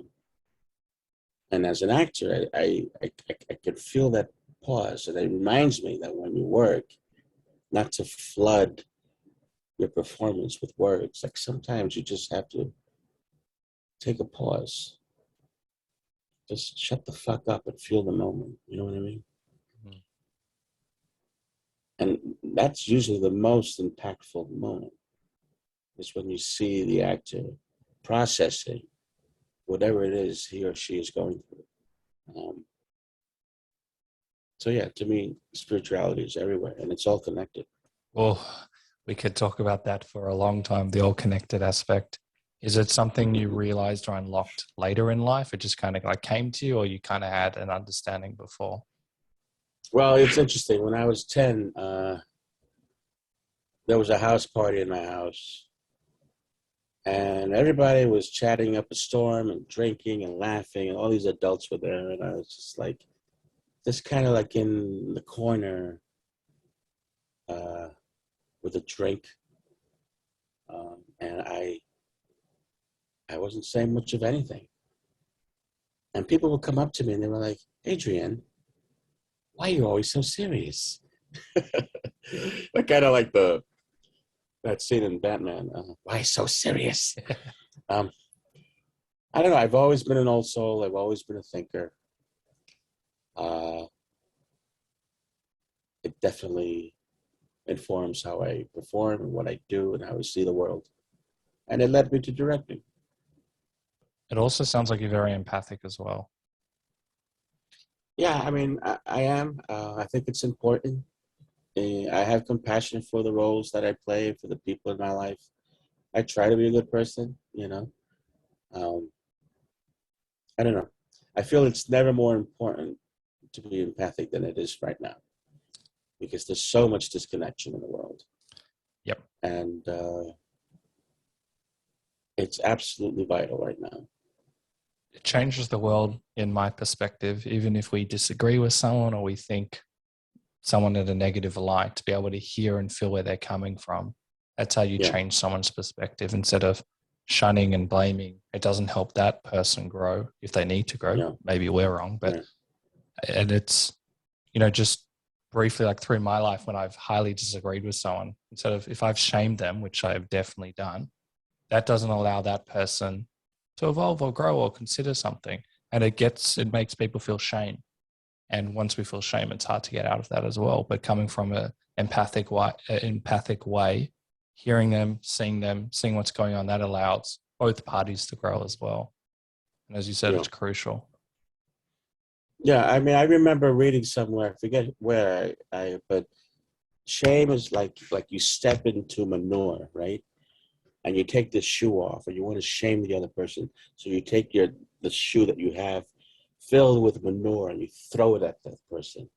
Speaker 1: And as an actor, I can feel that pause. And it reminds me that when you work, not to flood your performance with words. Like, sometimes you just have to take a pause. Just shut the fuck up and feel the moment. You know what I mean? Mm-hmm. And that's usually the most impactful moment, is when you see the actor processing whatever it is he or she is going through. So yeah, to me, spirituality is everywhere, and it's all connected.
Speaker 2: Well, we could talk about that for a long time, the all connected aspect. Is it something you realized or unlocked later in life? It just kind of like came to you, or you kind of had an understanding before?
Speaker 1: Well, it's interesting. When I was 10, there was a house party in my house, and everybody was chatting up a storm and drinking and laughing, and all these adults were there, and I was just kind of like in the corner with a drink, and I wasn't saying much of anything. And people would come up to me and they were like, Adrian, why are you always so serious? Like kind of like that scene in Batman, why so serious? I don't know. I've always been an old soul. I've always been a thinker. It definitely informs how I perform and what I do and how I see the world. And it led me to directing.
Speaker 2: It also sounds like you're very empathic as well.
Speaker 1: Yeah, I mean, I am. I think it's important. I have compassion for the roles that I play, for the people in my life. I try to be a good person, you know. I don't know. I feel it's never more important to be empathic than it is right now, because there's so much disconnection in the world.
Speaker 2: Yep.
Speaker 1: And it's absolutely vital right now.
Speaker 2: It changes the world in my perspective, even if we disagree with someone or we think someone in a negative light, to be able to hear and feel where they're coming from. That's how you change someone's perspective instead of shunning and blaming. It doesn't help that person grow if they need to grow.
Speaker 1: Yeah.
Speaker 2: Maybe we're wrong, but and it's, you know, just briefly, like through my life when I've highly disagreed with someone, instead of if I've shamed them, which I've definitely done, that doesn't allow that person to evolve or grow or consider something. And it makes people feel shame. And once we feel shame, it's hard to get out of that as well. But coming from an empathic way, hearing them, seeing what's going on, that allows both parties to grow as well. And as you said, it's crucial.
Speaker 1: Yeah, I mean, I remember reading somewhere, I forget where but shame is like you step into manure, right? And you take the shoe off, and you want to shame the other person. So you take the shoe that you have filled with manure and you throw it at that person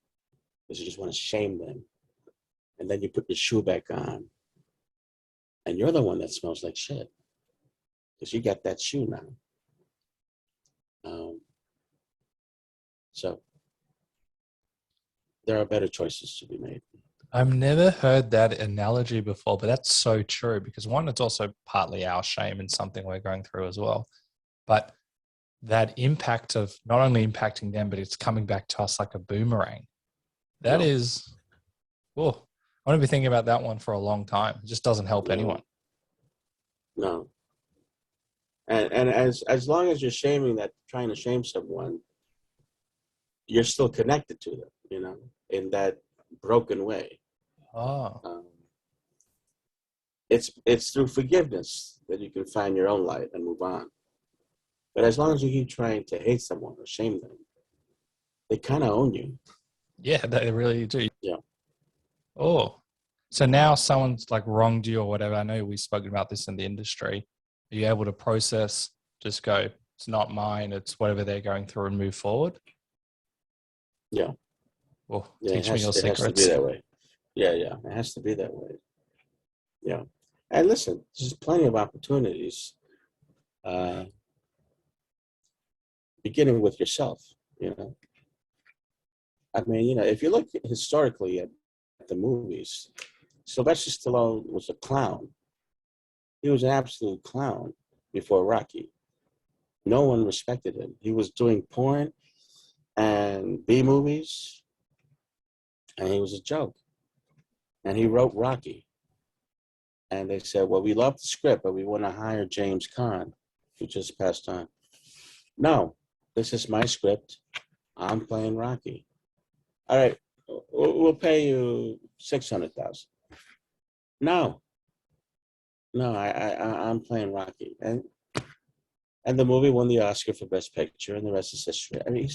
Speaker 1: because you just want to shame them. And then you put the shoe back on, and you're the one that smells like shit because you got that shoe now. So there are better choices to be made.
Speaker 2: I've never heard that analogy before, but that's so true because one, it's also partly our shame and something we're going through as well. But that impact of not only impacting them, but it's coming back to us like a boomerang. That is, I want to be thinking about that one for a long time. It just doesn't help anyone.
Speaker 1: No. And as long as you're trying to shame someone, you're still connected to them, you know, in that broken way. It's through forgiveness that you can find your own light and move on. But as long as you keep trying to hate someone or shame them, they kind of own you.
Speaker 2: Yeah, they really do.
Speaker 1: Yeah.
Speaker 2: Oh, so now someone's like wronged you or whatever. I know we've spoken about this in the industry. Are you able to process, just go, it's not mine, it's whatever they're going through and move forward?
Speaker 1: Yeah.
Speaker 2: Well, teach me your secrets.
Speaker 1: It has to be that way. Yeah. It has to be that way. Yeah. And listen, there's plenty of opportunities, beginning with yourself, you know. I mean, you know, if you look historically at the movies, Sylvester Stallone was a clown. He was an absolute clown before Rocky. No one respected him. He was doing porn and B movies, and he was a joke. And he wrote Rocky. And they said, well, we love the script, but we want to hire James Caan, who just passed on. No, this is my script. I'm playing Rocky. All right, we'll pay you $600,000. No, I'm playing Rocky. And the movie won the Oscar for Best Picture, and the rest is history. I mean,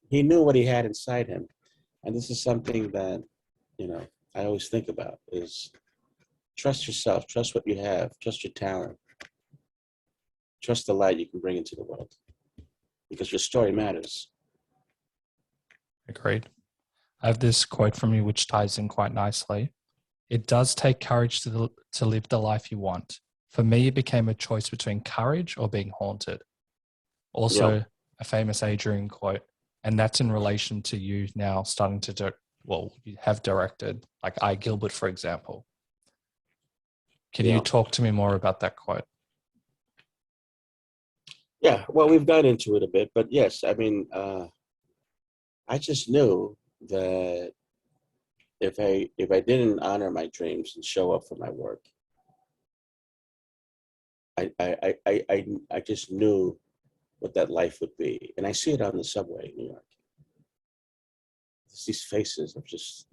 Speaker 1: he knew what he had inside him. And this is something that, you know, I always think about is trust yourself, trust what you have, trust your talent. trust the light you can bring into the world, because your story matters.
Speaker 2: Agreed. I have this quote from you which ties in quite nicely. It does take courage to live the life you want. For me, it became a choice between courage or being haunted. Also, a famous Adrian quote, and that's in relation to you now starting to you have directed, like Gilbert, for example. Can you talk to me more about that quote?
Speaker 1: Yeah, well, we've got into it a bit, but yes, I mean, I just knew that if I didn't honor my dreams and show up for my work, I just knew what that life would be. And I see it on the subway in New York. There's these faces of just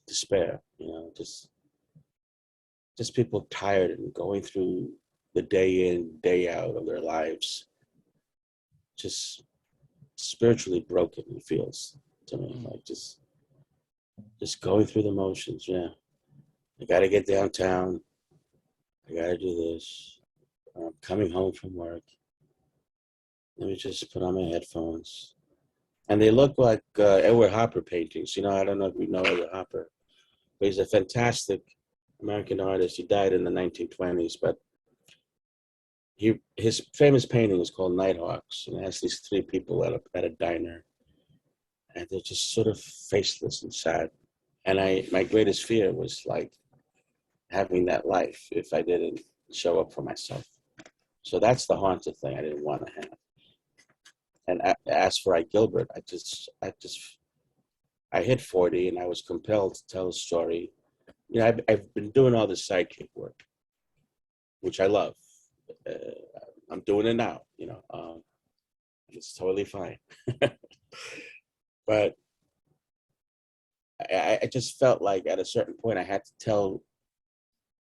Speaker 1: despair, you know, just people tired and going through the day in, day out of their lives, just spiritually broken, it feels to me, like just going through the motions. Yeah, I got to get downtown. I got to do this. I'm coming home from work. Let me just put on my headphones. And they look like Edward Hopper paintings. You know, I don't know if you know Edward Hopper, but he's a fantastic American artist. He died in the 1920s, but his famous painting is called Nighthawks, and it has these three people at a diner, and they're just sort of faceless and sad. And my greatest fear was like having that life if I didn't show up for myself. So that's the haunted thing I didn't want to have. And as for Gilbert, I hit 40 and I was compelled to tell a story. You know, I've been doing all this sidekick work, which I love. I'm doing it now, you know, it's totally fine. But I just felt like at a certain point I had to tell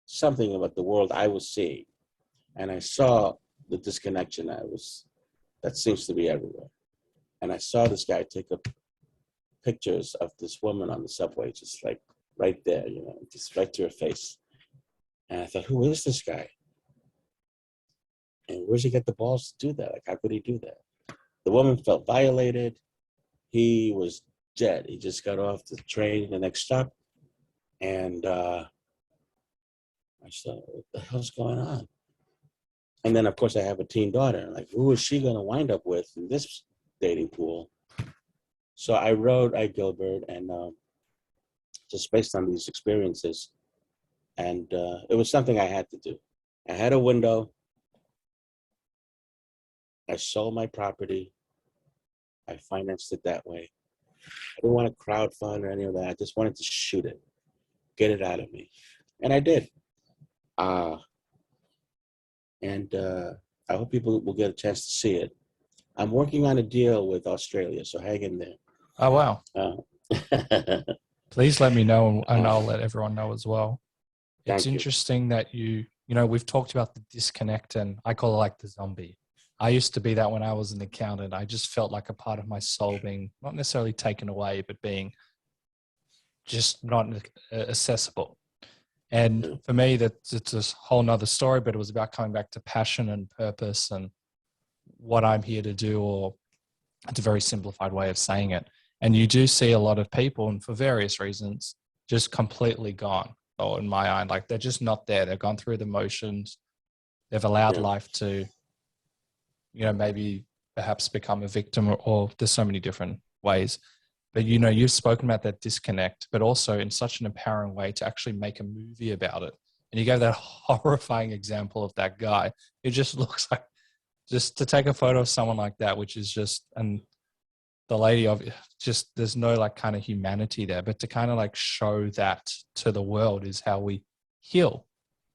Speaker 1: something about the world I was seeing. And I saw the disconnection that seems to be everywhere. And I saw this guy take up pictures of this woman on the subway, just like right there, you know, just right to her face. And I thought, who is this guy? And where's he get the balls to do that? Like, how could he do that? The woman felt violated. He was dead. He just got off the train in the next stop. And I thought, what the hell's going on? And then, of course, I have a teen daughter. Like, who is she going to wind up with in this dating pool? So I wrote Gilbert, and just based on these experiences. And it was something I had to do. I had a window. I sold my property. I financed it that way. I didn't want to crowdfund or any of that. I just wanted to shoot it, get it out of me. And I did. And I hope people will get a chance to see it. I'm working on a deal with Australia, so hang in there.
Speaker 2: Oh, wow. Please let me know, and I'll let everyone know as well. It's interesting that you know, we've talked about the disconnect, and I call it like the zombie. I used to be that when I was an accountant. I just felt like a part of my soul being not necessarily taken away, but being just not accessible. And for me, it's a whole nother story, but it was about coming back to passion and purpose and what I'm here to do, or it's a very simplified way of saying it. And you do see a lot of people, and for various reasons, just completely gone. Or in my eye, like they're just not there. They've gone through the motions. They've allowed life to, you know, maybe perhaps become a victim, or there's so many different ways. But, you know, you've spoken about that disconnect, but also in such an empowering way to actually make a movie about it. And you gave that horrifying example of that guy. It just looks like, just to take a photo of someone like that, which is just, and the lady of just, there's no like kind of humanity there, but to kind of like show that to the world is how we heal.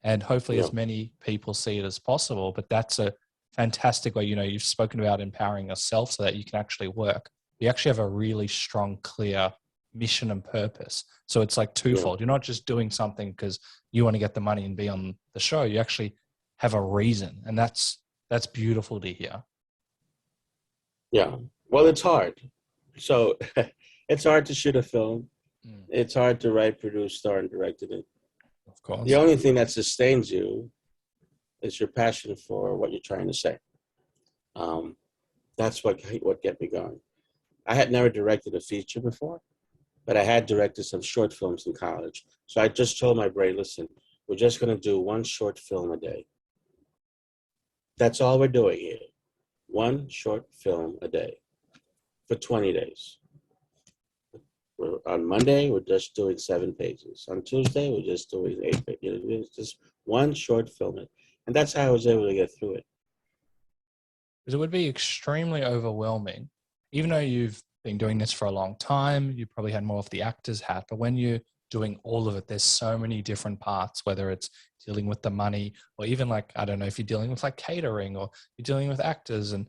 Speaker 2: And hopefully as many people see it as possible. But that's a fantastic way. You know, you've spoken about empowering yourself so that you can actually work. You actually have a really strong, clear mission and purpose. So it's like twofold. You're not just doing something because you want to get the money and be on the show. You actually have a reason. And that's beautiful to hear.
Speaker 1: Yeah. Well, it's hard. So it's hard to shoot a film. It's hard to write, produce, star, and direct it.
Speaker 2: Of course.
Speaker 1: The only thing that sustains you It's your passion for what you're trying to say. That's what kept me going. I had never directed a feature before, but I had directed some short films in college. So I just told my brain, listen, we're just going to do one short film a day. That's all we're doing here. One short film a day for 20 days. On Monday, we're just doing 7 pages. On Tuesday, we're just doing 8 pages. It's just one short film. And that's how I was able to get through it.
Speaker 2: Because it would be extremely overwhelming, even though you've been doing this for a long time, you probably had more of the actor's hat, but when you're doing all of it, there's so many different parts, whether it's dealing with the money or even like, I don't know if you're dealing with like catering or you're dealing with actors. And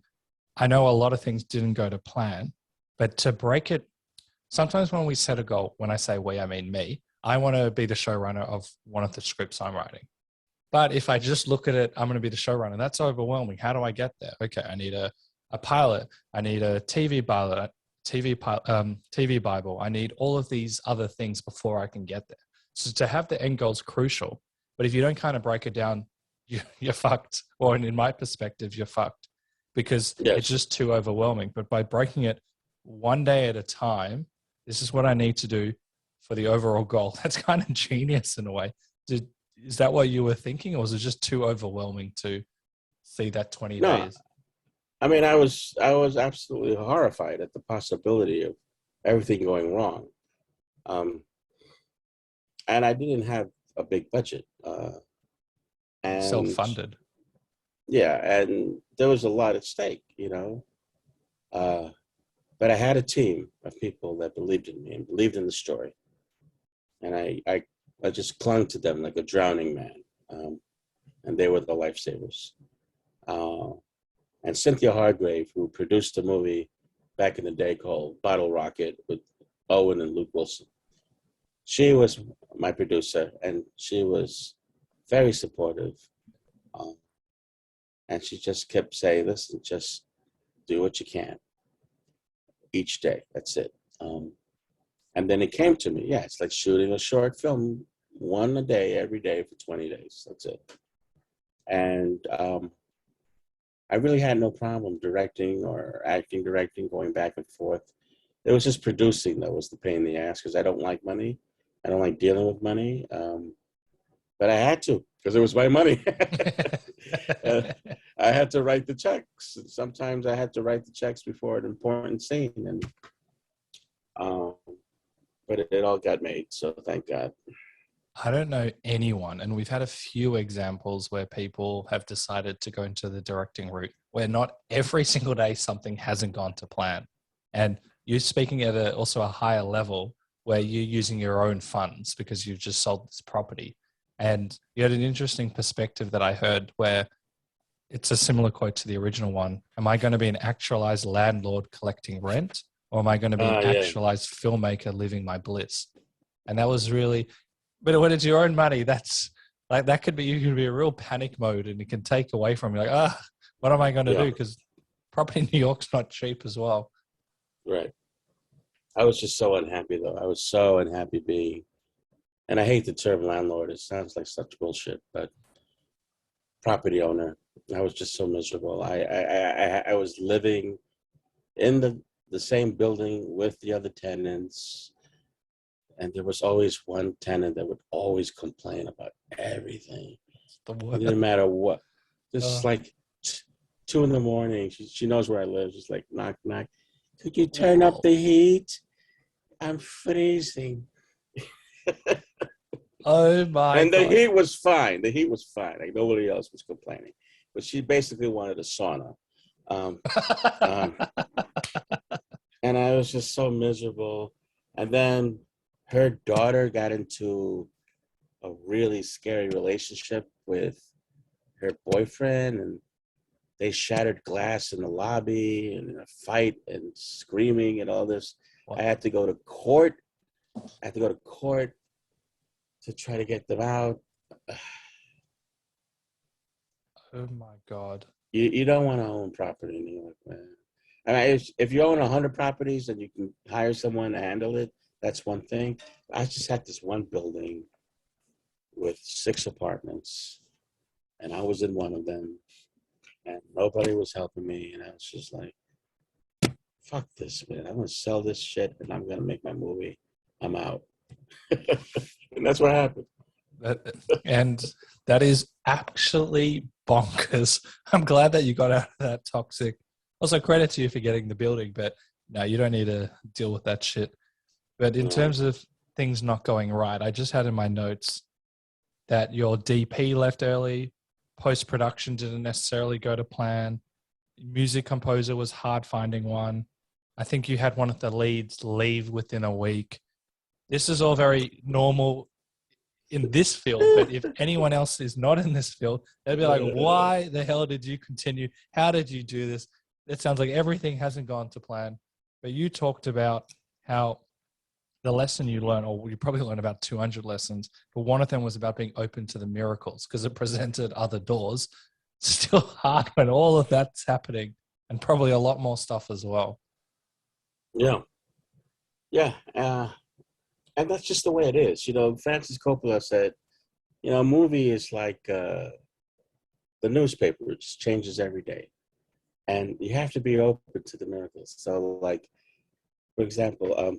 Speaker 2: I know a lot of things didn't go to plan, but to break it, sometimes when we set a goal, when I say we, I mean me, I want to be the showrunner of one of the scripts I'm writing. But if I just look at it, I'm going to be the showrunner. That's overwhelming. How do I get there? Okay, I need a pilot. I need a TV pilot, TV Bible. I need all of these other things before I can get there. So to have the end goal is crucial. But if you don't kind of break it down, you're fucked. Or in my perspective, you're fucked because it's just too overwhelming. But by breaking it one day at a time, this is what I need to do for the overall goal. That's kind of genius in a way. Is that what you were thinking, or was it just too overwhelming to see that 20 days?
Speaker 1: I mean, I was absolutely horrified at the possibility of everything going wrong. And I didn't have a big budget. And
Speaker 2: Self-funded.
Speaker 1: Yeah, and there was a lot at stake, you know. But I had a team of people that believed in me and believed in the story. And I just clung to them like a drowning man. And they were the lifesavers. And Cynthia Hargrave, who produced a movie back in the day called Bottle Rocket with Owen and Luke Wilson. She was my producer, and she was very supportive. And she just kept saying, listen, just do what you can each day. That's it. And then it came to me. Yeah, it's like shooting a short film, one a day, every day for 20 days. That's it. And I really had no problem directing or directing, going back and forth. It was just producing that was the pain in the ass because I don't like money. I don't like dealing with money. But I had to because it was my money. I had to write the checks. Sometimes I had to write the checks before an important scene. And but it all got made, so thank God.
Speaker 2: I don't know anyone, and we've had a few examples where people have decided to go into the directing route where not every single day something hasn't gone to plan. And you're speaking at also a higher level where you're using your own funds because you've just sold this property. And you had an interesting perspective that I heard where it's a similar quote to the original one. Am I going to be an actualized landlord collecting rent? Or am I going to be an actualized filmmaker living my bliss? And that was really, but when it's your own money, that's like, that could be, you could be a real panic mode and it can take away from you. Like, what am I going to do? Because property in New York's not cheap as well.
Speaker 1: Right. I was just so unhappy though. I was so unhappy being, and I hate the term landlord. It sounds like such bullshit, but property owner. I was just so miserable. I was living in the same building with the other tenants. And there was always one tenant that would always complain about everything. It didn't matter what. Just like 2 a.m. She knows where I live. She's like, knock, knock. Could you turn up the heat? I'm freezing.
Speaker 2: Oh my
Speaker 1: And
Speaker 2: God.
Speaker 1: the heat was fine. The heat was fine. Like nobody else was complaining. But she basically wanted a sauna. And I was just so miserable. And then her daughter got into a really scary relationship with her boyfriend, and they shattered glass in the lobby and in a fight and screaming and all this.
Speaker 2: Wow.
Speaker 1: I had to go to court. To try to get them out.
Speaker 2: Oh my God.
Speaker 1: You don't want to own property in New York, man. I mean, if you own 100 properties and you can hire someone to handle it, that's one thing. I just had this one building with 6 apartments, and I was in one of them, and nobody was helping me, and I was just like, fuck this, man. I'm gonna sell this shit, and I'm gonna make my movie. I'm out. And that's what happened.
Speaker 2: And that is actually bonkers. I'm glad that you got out of that toxic. Also, credit to you for getting the building, but no, you don't need to deal with that shit. But in terms of things not going right, I just had in my notes that your DP left early, post-production didn't necessarily go to plan, music composer was hard finding one. I think you had one of the leads leave within a week. This is all very normal in this field, but if anyone else is not in this field, they'll be like, why the hell did you continue? How did you do this? It sounds like everything hasn't gone to plan. But you talked about how the lesson you learned, or you probably learned about 200 lessons, but one of them was about being open to the miracles because it presented other doors. Still hard when all of that's happening, and probably a lot more stuff as well.
Speaker 1: Yeah. Yeah. And that's just the way it is. You know, Francis Coppola said, you know, a movie is like the newspaper. It just changes every day. And you have to be open to the miracles. So, like, for example,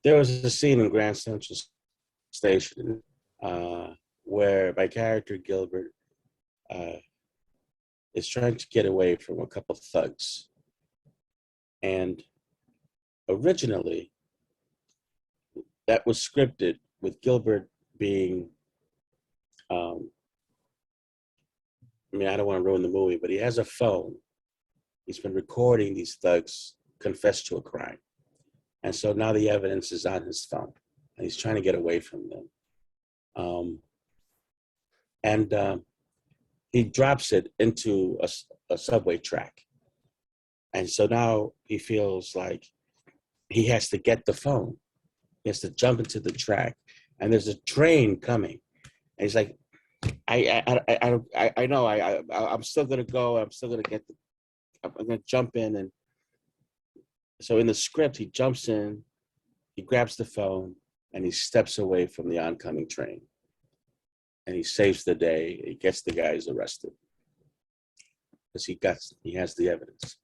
Speaker 1: there was a scene in Grand Central Station where my character, Gilbert, is trying to get away from a couple of thugs. And originally, that was scripted with Gilbert being, I mean, I don't want to ruin the movie, but he has a phone. He's been recording these thugs confess to a crime. And so now the evidence is on his phone, and he's trying to get away from them. He drops it into a subway track. And so now he feels like he has to get the phone. He has to jump into the track, and there's a train coming. And he's like, I know, I'm still gonna go. I'm still gonna I'm gonna jump in. And so in the script, he jumps in, he grabs the phone, and he steps away from the oncoming train. And he saves the day. He gets the guys arrested because he has the evidence.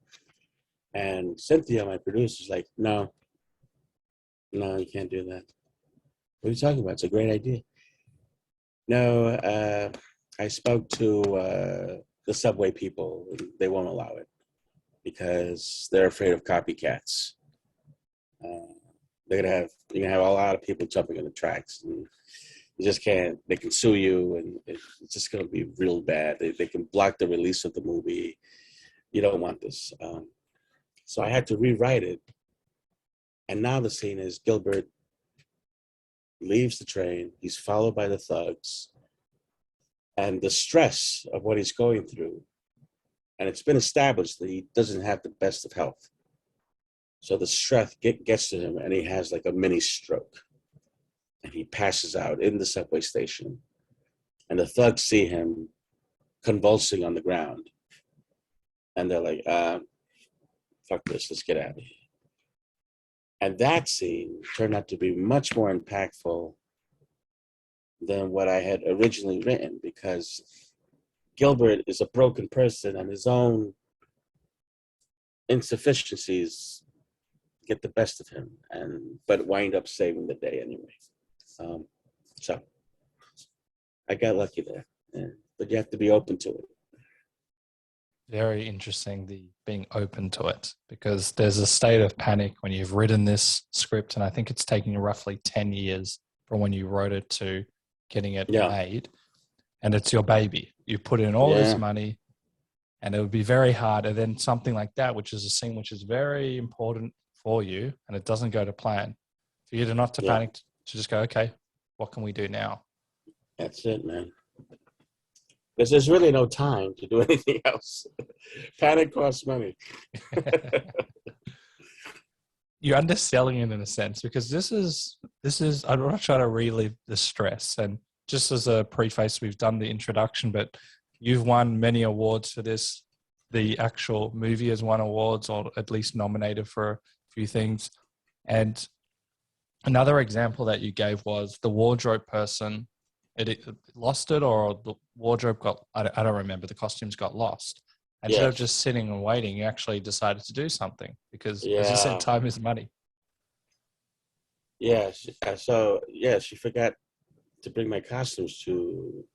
Speaker 1: And Cynthia, my producer, is like, no, you can't do that. What are you talking about? It's a great idea. No, I spoke to the subway people. They won't allow it because they're afraid of copycats. You're gonna have a lot of people jumping on the tracks, and you just can't. They can sue you, and it's just gonna be real bad. They can block the release of the movie. You don't want this. So I had to rewrite it. And now the scene is Gilbert leaves the train. He's followed by the thugs. And the stress of what he's going through, and it's been established that he doesn't have the best of health. So the stress gets to him, and he has like a mini stroke. And he passes out in the subway station. And the thugs see him convulsing on the ground. And they're like, fuck this, let's get out of here. And that scene turned out to be much more impactful than what I had originally written, because Gilbert is a broken person and his own insufficiencies get the best of him, but wind up saving the day anyway. So I got lucky there, but you have to be open to it.
Speaker 2: Very interesting, the being open to it, because there's a state of panic when you've written this script, and I think it's taking roughly 10 years from when you wrote it to getting it made, and it's your baby. You put in all this money, and it would be very hard. And then something like that, which is a scene which is very important for you, and it doesn't go to plan, for you to not to panic, to just go, okay, what can we do now?
Speaker 1: That's it, man. Because there's really no time to do anything else. Panic costs money.
Speaker 2: You're underselling it in a sense, because this is, I'm not trying to relieve the stress. And just as a preface, we've done the introduction, but you've won many awards for this. The actual movie has won awards, or at least nominated for a few things. And another example that you gave was the wardrobe person It lost it, or the wardrobe got, I don't remember, the costumes got lost. Instead of
Speaker 1: Yes.
Speaker 2: just sitting and waiting, you actually decided to do something because, as you
Speaker 1: Yeah.
Speaker 2: said, time is money.
Speaker 1: Yeah. She forgot to bring my costumes to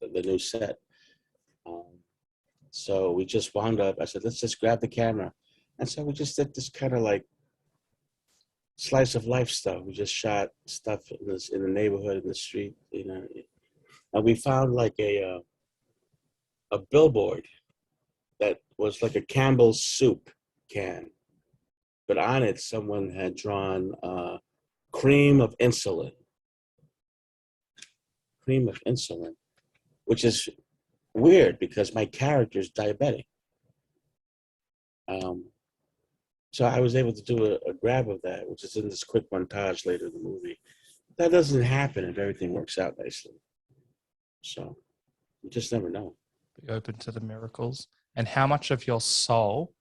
Speaker 1: the new set. So we just wound up. I said, let's just grab the camera. And so we just did this kind of like slice of life stuff. We just shot stuff in the neighborhood, in the street, you know. And we found like a billboard that was like a Campbell's soup can, but on it someone had drawn cream of insulin, which is weird because my character is diabetic. So I was able to do a grab of that, which is in this quick montage later in the movie. That doesn't happen if everything works out nicely. So you just never know.
Speaker 2: Be open to the miracles. And how much of your soul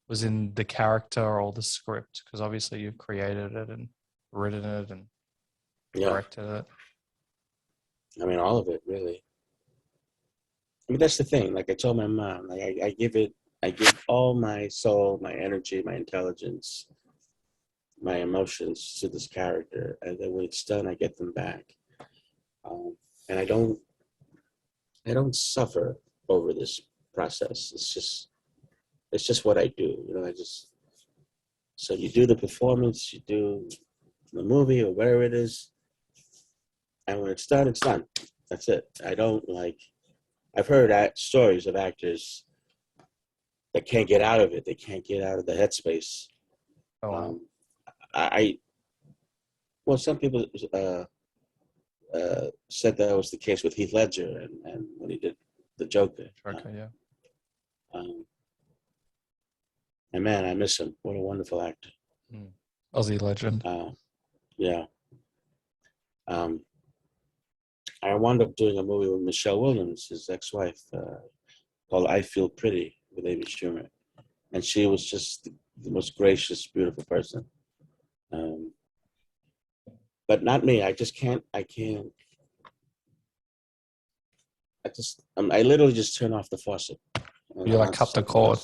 Speaker 2: was in the character or the script? Because obviously you've created it and written it and directed it.
Speaker 1: I mean, all of it, really. I mean, that's the thing. Like I told my mom, like I give all my soul, my energy, my intelligence, my emotions to this character, and then when it's done, I get them back. And I don't suffer over this process. It's just what I do. You know, so you do the performance, you do the movie or whatever it is, and when it's done, it's done. That's it. I don't like. I've heard stories of actors that can't get out of it. They can't get out of the headspace.
Speaker 2: Oh, wow.
Speaker 1: Well, some people said that was the case with Heath Ledger and when he did the Joker.
Speaker 2: Yeah.
Speaker 1: And man, I miss him. What a wonderful actor.
Speaker 2: Aussie legend.
Speaker 1: Yeah. I wound up doing a movie with Michelle Williams, his ex-wife, called I Feel Pretty with Amy Schumer. And she was just the most gracious, beautiful person. But not me. I literally just turn off the faucet.
Speaker 2: You like cut the cord.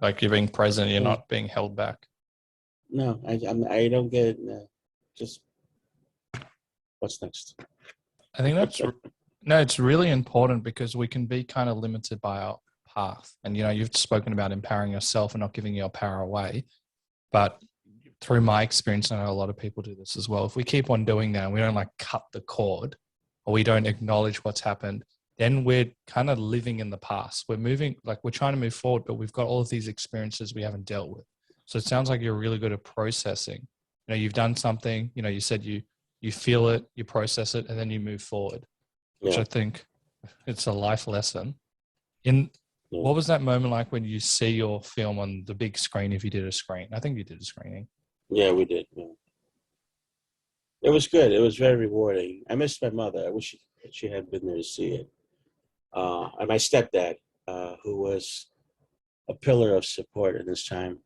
Speaker 2: Like you're being present, you're not being held back.
Speaker 1: No, I don't get it. Just what's next?
Speaker 2: I think it's really important because we can be kind of limited by our path. And, you know, you've spoken about empowering yourself and not giving your power away. But through my experience, I know a lot of people do this as well. If we keep on doing that and we don't like cut the cord or we don't acknowledge what's happened, then we're kind of living in the past. We're trying to move forward, but we've got all of these experiences we haven't dealt with. So it sounds like you're really good at processing. You know, you've done something, you know, you said you feel it, you process it, and then you move forward, which I think it's a life lesson. What was that moment like when you see your film on the big screen, if you did a screen? I think you did a screening. Yeah,
Speaker 1: we did. Yeah. It was good. It was very rewarding. I missed my mother. I wish she had been there to see it. And my stepdad, who was a pillar of support at this time.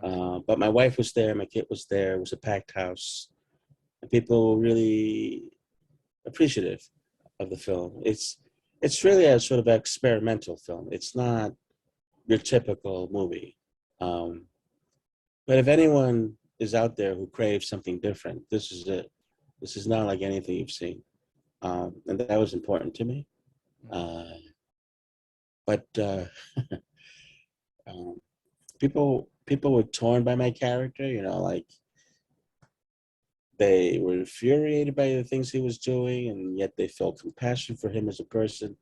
Speaker 1: But my wife was there. My kid was there. It was a packed house. And people were really appreciative of the film. It's really a sort of experimental film. It's not your typical movie. But if anyone is out there who craves something different, this is it. This is not like anything you've seen. And that was important to me. But people were torn by my character, you know, like they were infuriated by the things he was doing, and yet they felt compassion for him as a person.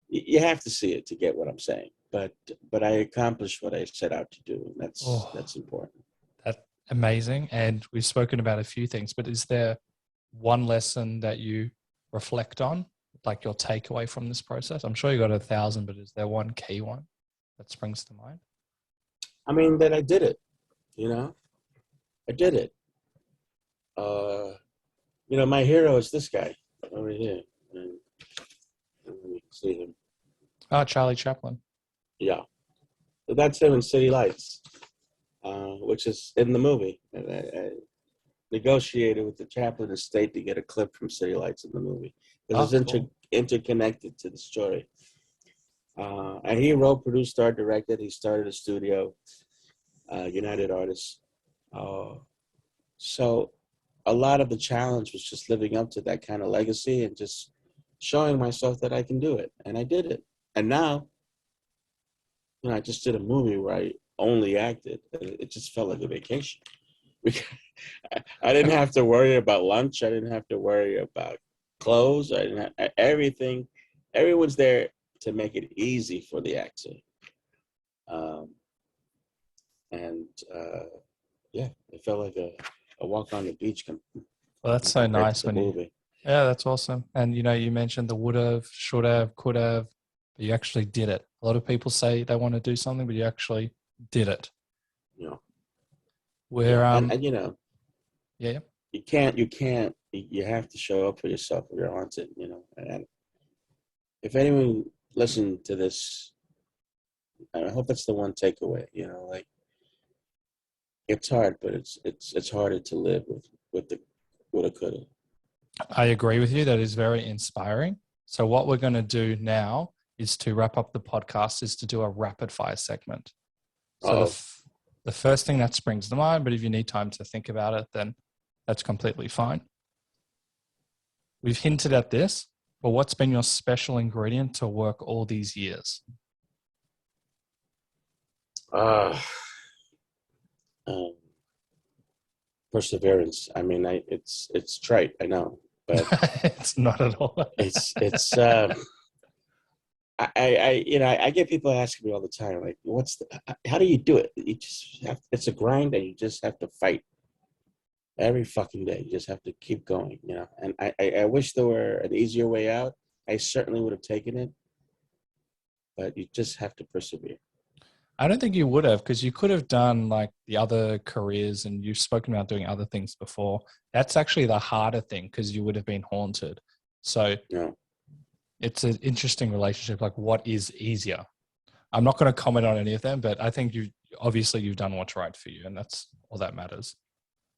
Speaker 1: You have to see it to get what I'm saying. But I accomplished what I set out to do, and that's important.
Speaker 2: That's amazing. And we've spoken about a few things, but is there one lesson that you reflect on, like your takeaway from this process? I'm sure you got 1,000, but is there one key one that springs to mind?
Speaker 1: I mean, that I did it, you know? I did it. You know, my hero is this guy over here. And let me see him.
Speaker 2: Oh, Charlie Chaplin.
Speaker 1: Yeah. So that's him in City Lights, which is in the movie. You negotiated with the chaplain of state to get a clip from City Lights in the movie because
Speaker 2: Oh,
Speaker 1: it's
Speaker 2: cool.
Speaker 1: interconnected to the story. And he wrote, produced, starred, directed. He started a studio, United Artists. So a lot of the challenge was just living up to that kind of legacy and just showing myself that I can do it. And I did it. And now, I just did a movie where I only acted. It just felt like a vacation. I didn't have to worry about lunch. I didn't have to worry about clothes. I didn't have everything. Everyone's there to make it easy for the actor. Yeah, it felt like a walk on the beach.
Speaker 2: Well, that's so nice when
Speaker 1: movie.
Speaker 2: Yeah, that's awesome. And you mentioned the would have, should have, could have, but you actually did it. A lot of people say they want to do something, but you actually did it.
Speaker 1: Yeah.
Speaker 2: Where
Speaker 1: and
Speaker 2: yeah.
Speaker 1: you have to show up for yourself if you're haunted, and if anyone listened to this, I hope that's the one takeaway, like it's hard, but it's harder to live with the woulda coulda.
Speaker 2: I agree with you. That is very inspiring. So what we're going to do now is to wrap up the podcast is to do a rapid fire segment. So the first thing that springs to mind, but if you need time to think about it, then that's completely fine. We've hinted at this, but what's been your special ingredient to work all these years?
Speaker 1: Perseverance. I mean, it's trite, I know, but
Speaker 2: It's not at all.
Speaker 1: I get people asking me all the time, like, how do you do it? You just it's a grind, and you just have to fight every fucking day. You just have to keep going, and I wish there were an easier way out. I certainly would have taken it, but you just have to persevere.
Speaker 2: I don't think you would have, because you could have done like the other careers, and you've spoken about doing other things before. That's actually the harder thing, because you would have been haunted. So
Speaker 1: Yeah.
Speaker 2: It's an interesting relationship. Like, what is easier? I'm not going to comment on any of them, but I think you've done what's right for you, and that's all that matters.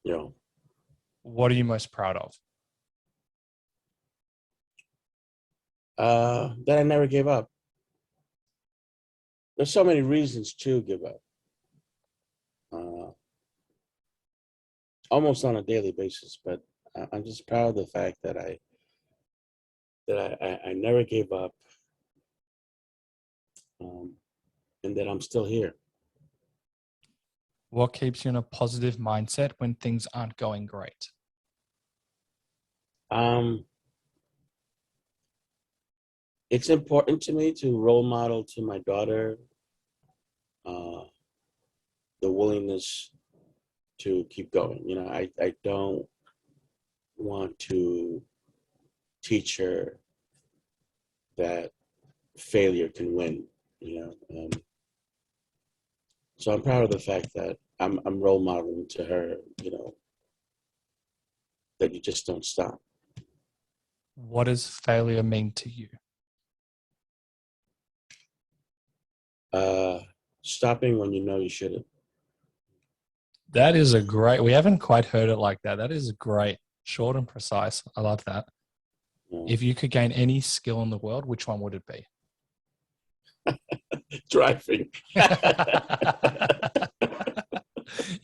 Speaker 1: Yeah.
Speaker 2: What are you most proud of?
Speaker 1: That I never gave up. There's so many reasons to give up. Almost on a daily basis, but I'm just proud of the fact that I never gave up, and that I'm still here.
Speaker 2: What keeps you in a positive mindset when things aren't going great?
Speaker 1: It's important to me to role model to my daughter the willingness to keep going. I don't want to teach her that failure can win, so I'm proud of the fact that I'm role modeling to her, that you just don't stop.
Speaker 2: What does failure mean to you?
Speaker 1: Stopping when you know you shouldn't.
Speaker 2: That is we haven't quite heard it like that. That is great. Short and precise. I love that.
Speaker 1: Yeah.
Speaker 2: If you could gain any skill in the world, which one would it be?
Speaker 1: Driving.
Speaker 2: You're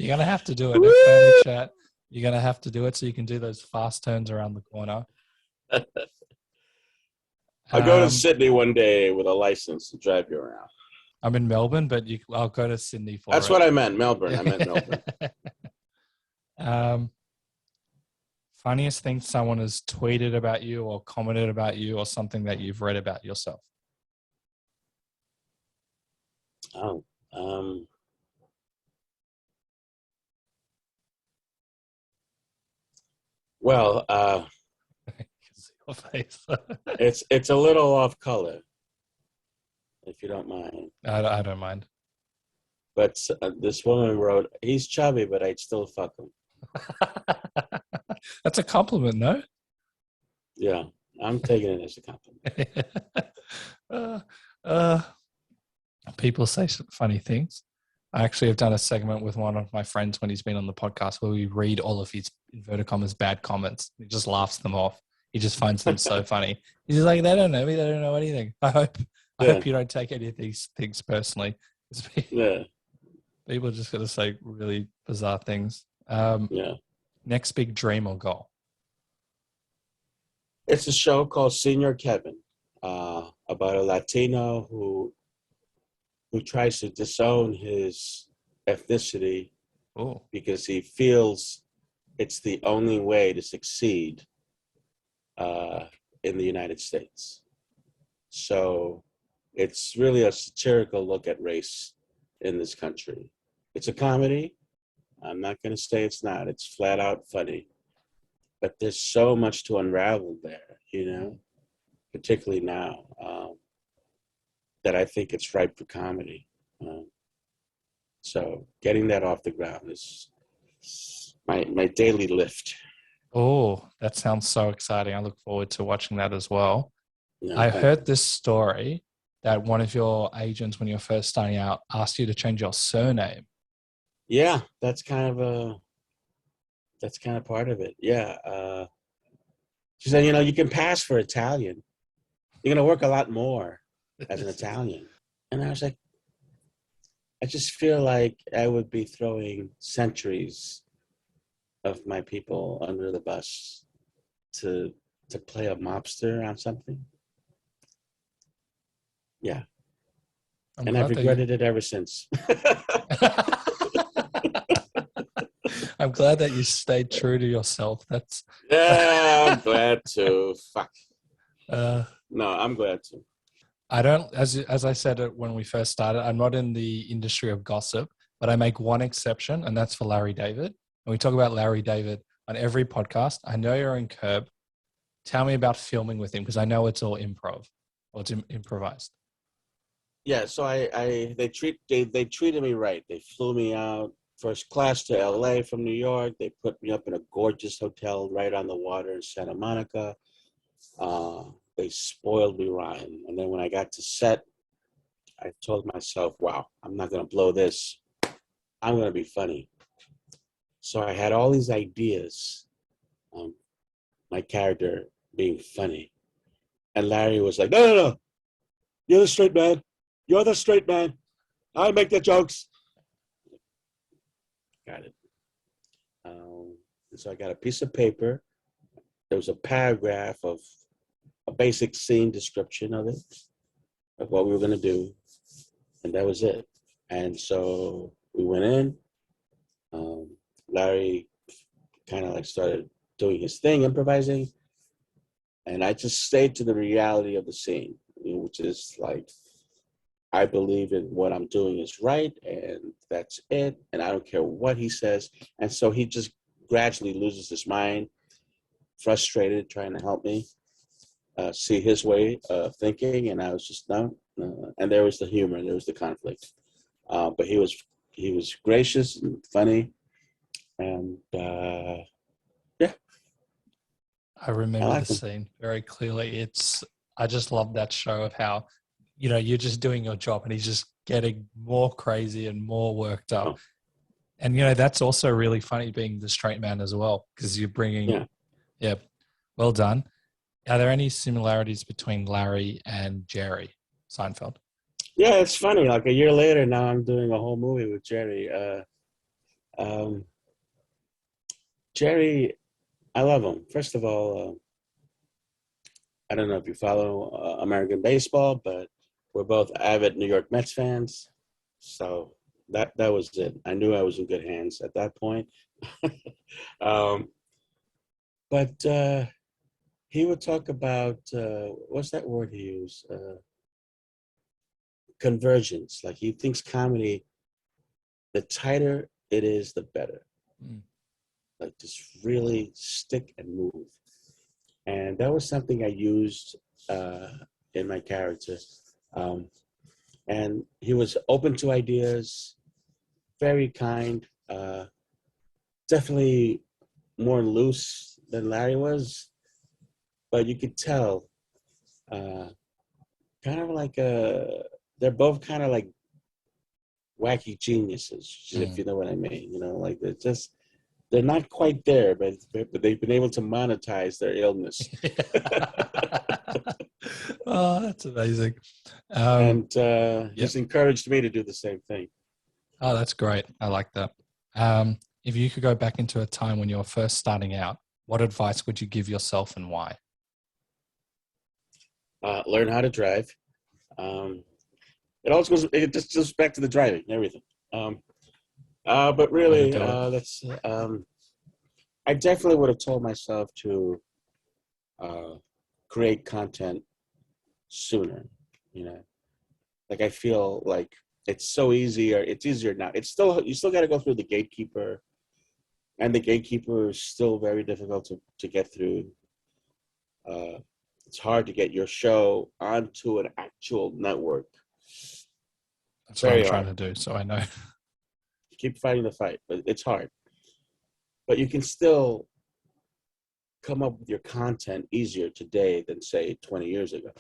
Speaker 2: going to have to do it. Next time we chat, you're going to have to do it so you can do those fast turns around the corner.
Speaker 1: I'll go to Sydney one day with a license to drive you around.
Speaker 2: I'm in Melbourne, but I'll go to Sydney for
Speaker 1: That's
Speaker 2: it.
Speaker 1: what I meant, Melbourne. I meant Melbourne.
Speaker 2: Funniest thing someone has tweeted about you or commented about you, or something that you've read about yourself?
Speaker 1: Well,
Speaker 2: Your face.
Speaker 1: it's a little off color, if you don't mind.
Speaker 2: I don't mind.
Speaker 1: But this woman wrote, "He's chubby, but I'd still fuck him."
Speaker 2: That's a compliment, no?
Speaker 1: Yeah, I'm taking it as a compliment.
Speaker 2: People say funny things. I actually have done a segment with one of my friends when he's been on the podcast where we read all of his inverted commas bad comments. He just laughs them off. He just finds them so funny. He's just like, they don't know me. They don't know anything. I hope you don't take any of these things personally.
Speaker 1: Yeah.
Speaker 2: People are just going to say really bizarre things.
Speaker 1: Yeah.
Speaker 2: Next big dream or goal?
Speaker 1: It's a show called Senior Kevin, about a Latino who tries to disown his ethnicity because he feels it's the only way to succeed in the United States. So it's really a satirical look at race in this country. It's a comedy. I'm not going to say it's not. It's flat out funny. But there's so much to unravel there, you know, particularly now, that I think it's ripe for comedy. So getting that off the ground is my daily lift.
Speaker 2: Oh, that sounds so exciting. I look forward to watching that as well.
Speaker 1: Yeah,
Speaker 2: I heard this story that one of your agents, when you were first starting out, asked you to change your surname.
Speaker 1: Yeah, that's kind of part of it. Yeah. She said, you know, you can pass for Italian. You're going to work a lot more as an Italian. And I was like, I just feel like I would be throwing centuries of my people under the bus to play a mobster on something. Yeah. And I've regretted it ever since.
Speaker 2: I'm glad that you stayed true to yourself. That's
Speaker 1: yeah, I'm glad to. Fuck.
Speaker 2: No,
Speaker 1: I'm glad to.
Speaker 2: I don't, as I said it when we first started, I'm not in the industry of gossip, but I make one exception, and that's for Larry David. And we talk about Larry David on every podcast. I know you're in Curb. Tell me about filming with him, because I know it's all improv, or it's improvised.
Speaker 1: Yeah, so they treated me right. They flew me out first class to LA from New York. They put me up in a gorgeous hotel right on the water in Santa Monica. They spoiled me rotten. And then when I got to set, I told myself, wow, I'm not going to blow this. I'm going to be funny. So I had all these ideas, my character being funny. And Larry was like, no. You're the straight man. You're the straight man. I make the jokes. Got it. So I got a piece of paper. There was a paragraph of a basic scene description of it, of what we were going to do. And that was it. And so we went in. Larry kind of like started doing his thing, improvising. And I just stayed to the reality of the scene, which is like, I believe in what I'm doing is right, and that's it. And I don't care what he says. And so he just gradually loses his mind, frustrated, trying to help me see his way of thinking. And I was just, no. And there was the humor, there was the conflict. But he was gracious and funny. And yeah.
Speaker 2: I remember the scene very clearly. I just love that show of how, you know, you're just doing your job and he's just getting more crazy and more worked up.
Speaker 1: Oh.
Speaker 2: And, you know, that's also really funny being the straight man as well, because you're bringing, yeah, well done. Are there any similarities between Larry and Jerry Seinfeld?
Speaker 1: Yeah, it's funny. Like a year later, now I'm doing a whole movie with Jerry. Jerry, I love him. First of all, I don't know if you follow American baseball, but we're both avid New York Mets fans. So that was it. I knew I was in good hands at that point. But he would talk about, what's that word he used? Convergence. Like he thinks comedy, the tighter it is, the better. Like just really stick and move. And that was something I used in my character. And he was open to ideas, very kind, definitely more loose than Larry was, but you could tell kind of like they're both kind of like wacky geniuses, if you know what I mean. You know, like they're not quite there, but they've been able to monetize their illness.
Speaker 2: Oh, that's amazing.
Speaker 1: And he's encouraged me to do the same thing.
Speaker 2: Oh, that's great. I like that. If you could go back into a time when you were first starting out, what advice would you give yourself and why?
Speaker 1: Learn how to drive. It just goes back to the driving, everything. But really, I definitely would have told myself to create content sooner. You know, like I feel like it's so easy, or it's easier now. You still got to go through the gatekeeper, and the gatekeeper is still very difficult to get through. It's hard to get your show onto an actual network.
Speaker 2: That's what I'm trying to do, so I know.
Speaker 1: Keep fighting the fight, but it's hard. But you can still come up with your content easier today than, say, 20 years ago.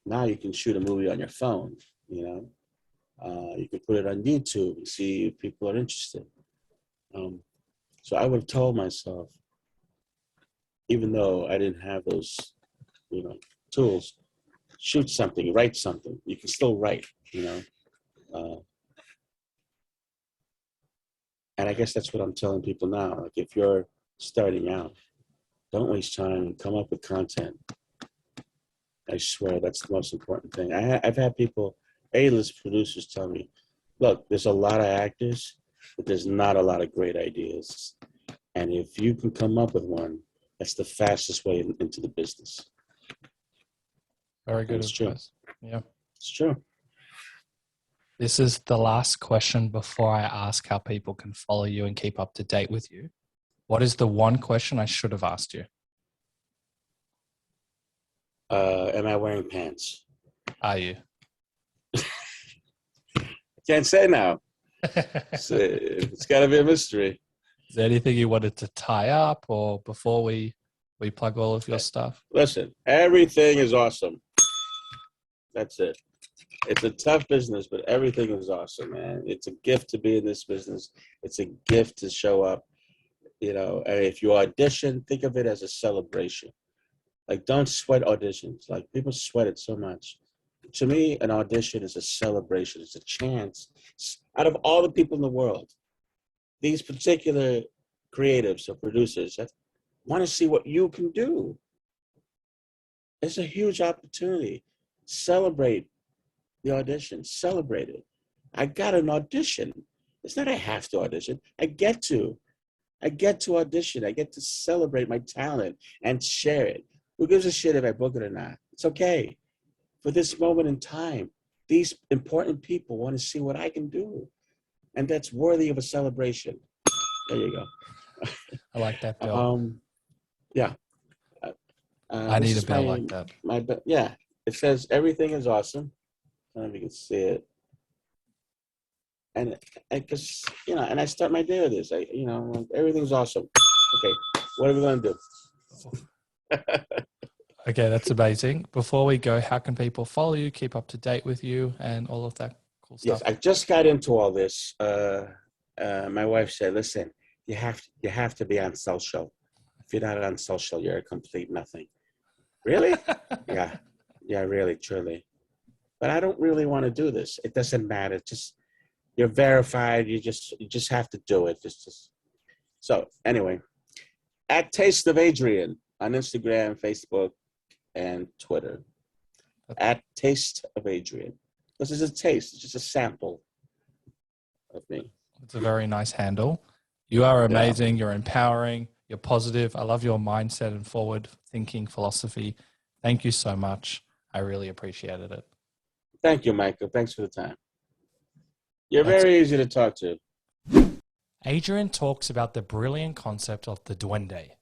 Speaker 1: Now you can shoot a movie on your phone, you know. You can put it on YouTube and see if people are interested. So I would have told myself, even though I didn't have those, you know, tools, shoot something, write something. You can still write, you know. And I guess that's what I'm telling people now. Like, if you're starting out, don't waste time and come up with content. I swear that's the most important thing. I've had people, A-list producers, tell me, look, there's a lot of actors, but there's not a lot of great ideas. And if you can come up with one, that's the fastest way into the business.
Speaker 2: Very good
Speaker 1: advice.
Speaker 2: True. Yeah.
Speaker 1: It's true.
Speaker 2: This is the last question before I ask how people can follow you and keep up to date with you. What is the one question I should have asked you?
Speaker 1: Am I wearing pants?
Speaker 2: Are you?
Speaker 1: Can't say now. It's got to be a mystery.
Speaker 2: Is there anything you wanted to tie up, or before we plug all of your stuff?
Speaker 1: Listen, everything is awesome. That's it. It's a tough business, but everything is awesome, man. It's a gift to be in this business. It's a gift to show up. You know, and if you audition, think of it as a celebration. Like, don't sweat auditions. Like, people sweat it so much. To me, an audition is a celebration. It's a chance. Out of all the people in the world, these particular creatives or producers that want to see what you can do. It's a huge opportunity. Celebrate the audition. Celebrate it. I got an audition. It's not I have to audition. I get to audition. I get to celebrate my talent and share it. Who gives a shit if I book it or not? It's okay. For this moment in time, these important people want to see what I can do. And that's worthy of a celebration. There you go.
Speaker 2: I like that, Bill.
Speaker 1: Yeah.
Speaker 2: I need a bell like that.
Speaker 1: Yeah. It says everything is awesome. I don't know if you can see it. And because, you know, and I start my day with this. Everything's awesome. Okay, what are we going to do?
Speaker 2: Okay, that's amazing. Before we go, how can people follow you, keep up to date with you, and all of that cool stuff?
Speaker 1: Yes, I just got into all this. My wife said, listen, you have to be on social. If you're not on social, you're a complete nothing. Really? Yeah, really, truly. But I don't really want to do this. It doesn't matter. Just, you're verified. You just have to do it. So anyway, at Taste of Adrian on Instagram, Facebook, and Twitter. At Taste of Adrian. This is a taste. It's just a sample of me.
Speaker 2: It's a very nice handle. You are amazing. Yeah. You're empowering. You're positive. I love your mindset and forward thinking philosophy. Thank you so much. I really appreciated it.
Speaker 1: Thank you, Michael. Thanks for the time. You're very easy to talk to.
Speaker 3: Adrian talks about the brilliant concept of the Duende.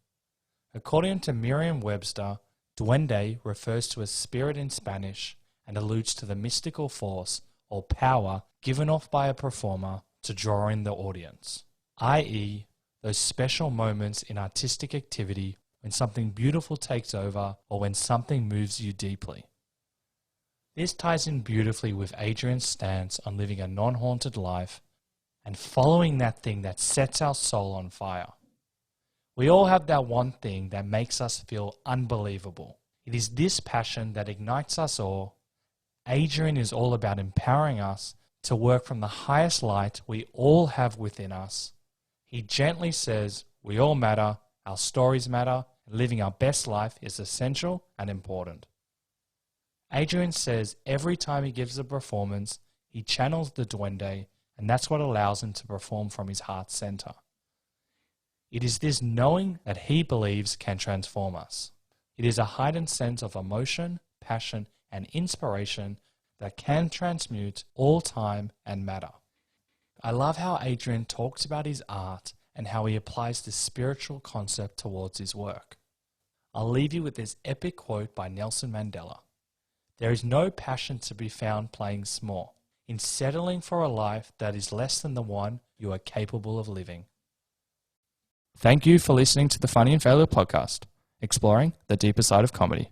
Speaker 3: According to Merriam-Webster, Duende refers to a spirit in Spanish and alludes to the mystical force or power given off by a performer to draw in the audience, i.e., those special moments in artistic activity when something beautiful takes over or when something moves you deeply. This ties in beautifully with Adrian's stance on living a non-haunted life and following that thing that sets our soul on fire. We all have that one thing that makes us feel unbelievable. It is this passion that ignites us all. Adrian is all about empowering us to work from the highest light we all have within us. He gently says, we all matter, our stories matter, and living our best life is essential and important. Adrian says every time he gives a performance, he channels the Duende, and that's what allows him to perform from his heart center. It is this knowing that he believes can transform us. It is a heightened sense of emotion, passion, and inspiration that can transmute all time and matter. I love how Adrian talks about his art and how he applies this spiritual concept towards his work. I'll leave you with this epic quote by Nelson Mandela. There is no passion to be found playing small, in settling for a life that is less than the one you are capable of living.
Speaker 2: Thank you for listening to the Funny and Failure podcast, exploring the deeper side of comedy.